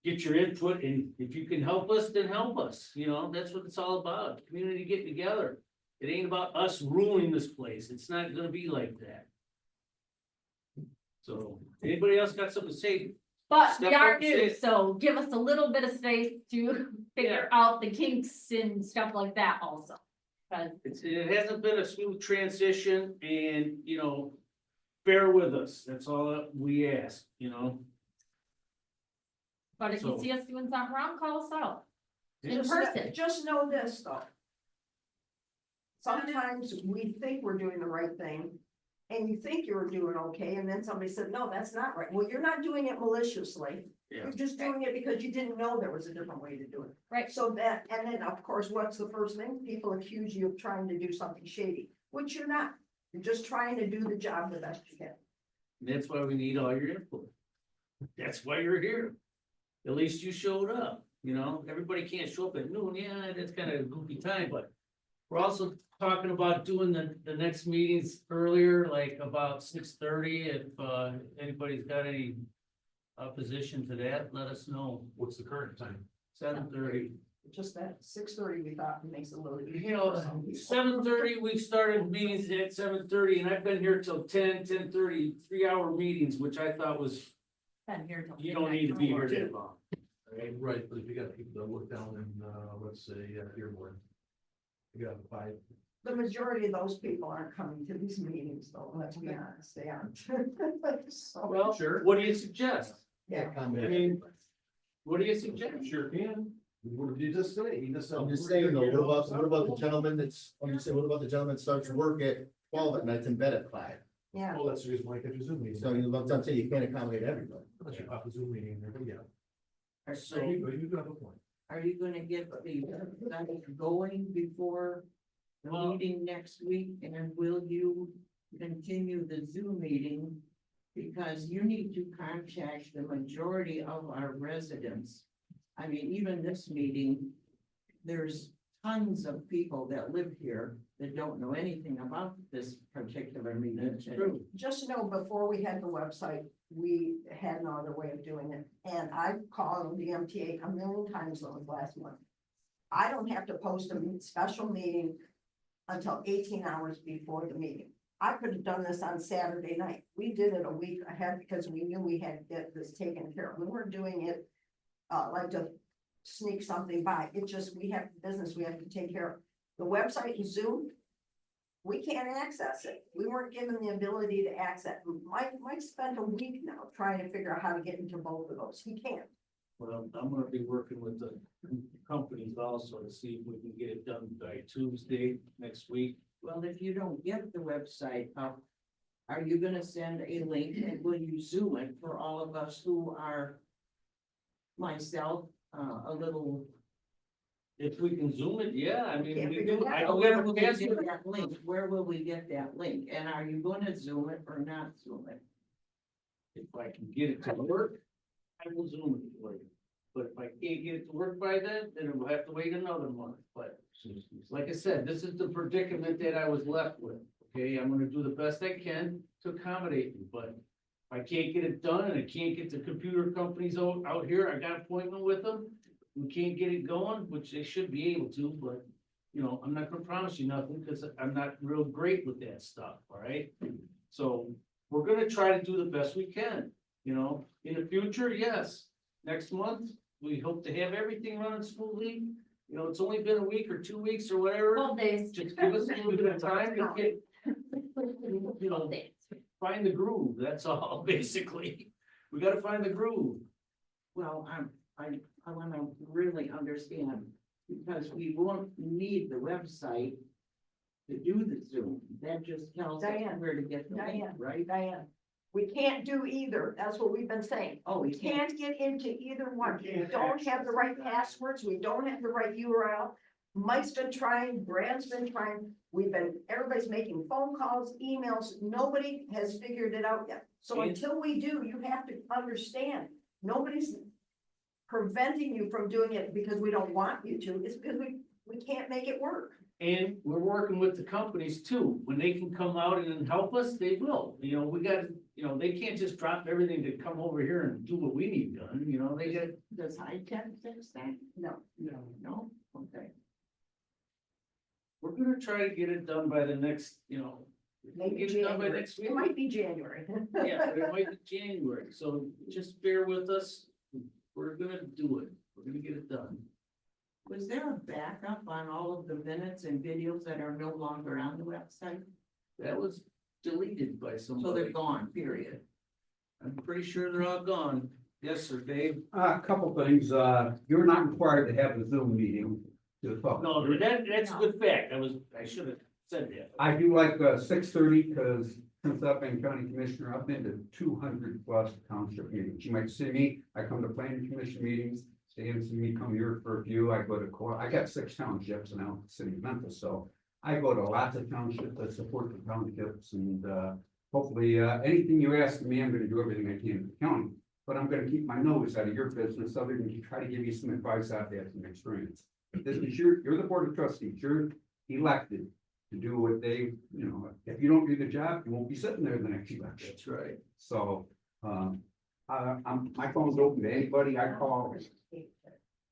get your input, and if you can help us, then help us. You know, that's what it's all about. Community getting together. It ain't about us ruling this place. It's not gonna be like that. So, anybody else got something to say? But Step we are up, new, say- so give us a little bit of space to figure out the kinks and stuff like that also. Cause It hasn't been a smooth transition, and, you know, bear with us. That's all that we ask, you know? But if you So- see us doing something wrong, call us out. In Just person. Just know this, though. Sometimes we think we're doing the right thing, and you think you're doing okay, and then somebody said, no, that's not right. Well, you're not doing it maliciously. Yeah. You're just doing it because you didn't know there was a different way to do it. Right. So that, and then, of course, what's the first thing? People accuse you of trying to do something shady, which you're not. You're just trying to do the job the best you can. That's why we need all your input. That's why you're here. At least you showed up, you know? Everybody can't show up at noon. Yeah, that's kind of a goofy time, but we're also talking about doing the next meetings earlier, like about 6:30. If anybody's got any opposition to that, let us know. What's the current time? 7:30. Just that 6:30, we thought makes it a little. You know, 7:30, we started meetings at 7:30, and I've been here till 10:30, 3-hour meetings, which I thought was, Been here till you don't need to be here midnight. that long. Right? Right, but if you got people that work down in, let's say, Dearborn. You got 5. The majority of those people aren't coming to these meetings, though, let's be honest, they aren't. So, Well, what do you suggest? yeah. I mean, what do you suggest? Sure can. What did you just say? You just. I'm just saying, though, what about the gentleman what about the gentleman that starts work at 12 at night and bed at 5? Yeah, Well, that's the reason why I got your Zoom meeting. So I'm saying you can't accommodate everybody. Unless you pop a Zoom meeting in there, but yeah. So, You do have a point. Are you gonna get the thing going before the Well- meeting next week? And will you continue the Zoom meeting? Because you need to contact the majority of our residents. I mean, even this meeting, there's tons of people that live here that don't know anything about this particular meeting. that's true. just know, before we had the website, we had no other way of doing it, and I've called the MTA a million times over the last month. I don't have to post a special meeting until 18 hours before the meeting. I could have done this on Saturday night. We did it a week ahead because we knew we had to get this taken care of. We weren't doing it like to sneak something by. It just, we have business we have to take care of. The website and Zoom, we can't access it. We weren't given the ability to access. Mike spent a week now trying to figure out how to get into both of those. He can't. Well, I'm gonna be working with the companies also to see if we can get it done by Tuesday next week. Well, if you don't get the website up, are you gonna send a link and will you Zoom it for all of us who are myself, a little. If we can Zoom it, yeah, I mean, Can't we figure do, it I out. don't Where have will a we get password. that link? Where will we get that link? And are you gonna Zoom it or not Zoom it? If I can get it to work, I will Zoom it for you. But if I can't get it to work by then we'll have to wait another month, but like I said, this is the predicament that I was left with. Okay, I'm gonna do the best I can to accommodate you, but if I can't get it done and I can't get the computer companies out here, I got an appointment with them. We can't get it going, which they should be able to, but you know, I'm not gonna promise you nothing because I'm not real great with that stuff, all right? So we're gonna try to do the best we can, you know, in the future, yes. Next month, we hope to have everything running smoothly. You know, it's only been a week or 2 weeks or whatever. 12 days. Just give us a little bit of time to you know, find the groove, that's all, basically. We gotta find the groove. Well, I wanna really understand, because we won't need the website to do the Zoom, that just tells us Diane, where to get the link, Diane. right? Diane, we can't do either, that's what we've been saying. Oh, We can't get into either one, we don't have the right passwords, we don't have the right URL. Mike's been trying, Brad's been trying, everybody's making phone calls, emails, nobody has figured it out yet. So And- until we do, you have to understand, nobody's preventing you from doing it because we don't want you to, it's because we can't make it work. And we're working with the companies too, when they can come out and help us, they will, you know, we got, you know, they can't just drop everything to come over here and do what we need done, you know, they get. Does high tech fix that? No, No, okay. We're gonna try to get it done by the next, you know. maybe Get it done by January, next week. it might be January. Yeah, but it might be January, so just bear with us, we're gonna do it, we're gonna get it done. Was there a backup on all of the minutes and videos that are no longer on the website? That was deleted by So somebody. they're gone, period. I'm pretty sure they're all gone. Yes, sir, Dave. A couple things, you're not required to have the Zoom meeting to the public. No, that's a good fact. I should have said that. I do like 6:30, because since I've been county commissioner, I've been to 200+ township meetings. You might see me, I come to planning commission meetings, Stan see me come here for a few, I go to, I got 6 townships in the city of Memphis, so I go to lots of townships that support the townships, and hopefully, anything you ask me, I'm gonna do everything I can in the county. But I'm gonna keep my nose out of your business, other than to try to give you some advice out there, some experience. This is you're the board of trustees, you're elected to do what they, you know, if you don't do the job, you won't be sitting there the next election. That's right. So, my phone's open to anybody, I call.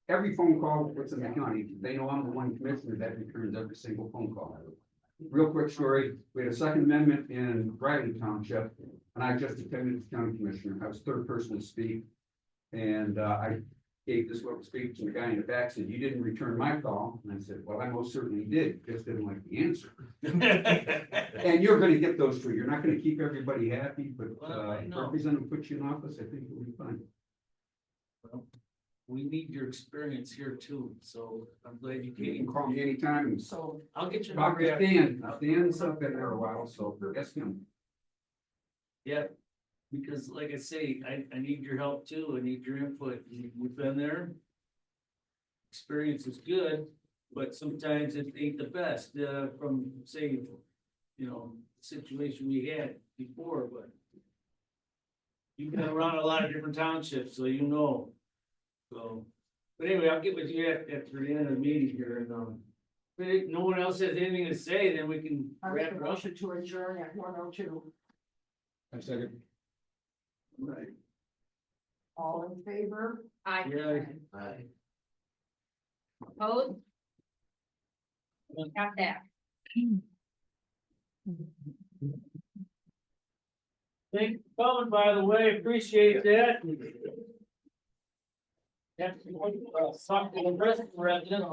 Every phone call that's in the county, they know I'm the one commissioner that returns every single phone call. Real quick story, we had a second amendment in Riley Township, and I just attended as county commissioner, I was third person to speak. And I gave this little speech, and the guy in the back said, "You didn't return my call," and I said, "Well, I most certainly did, just didn't like the answer." And you're gonna get those two, you're not gonna keep everybody happy, but Well, I know. representative puts you in office, I think it'll be fine. We need your experience here too, so I'm glad you You can came. call me anytime, and So I'll get your talk number. to Stan, Stan's up in there a while, so ask him. Yeah, because like I say, I need your help too, I need your input, we've been there. Experience is good, but sometimes it ain't the best, from say, you know, situation we had before, but. You've been around a lot of different townships, so you know. So, but anyway, I'll get with you after the end of the meeting here, and, if no one else has anything to say, then we can I wrap make a it up. motion to adjourn at 1:02. I second. Right. All in favor? Yeah. Aye. Opposed? Got that. Thanks for coming, by the way, appreciate that. That's, something the rest of the residents.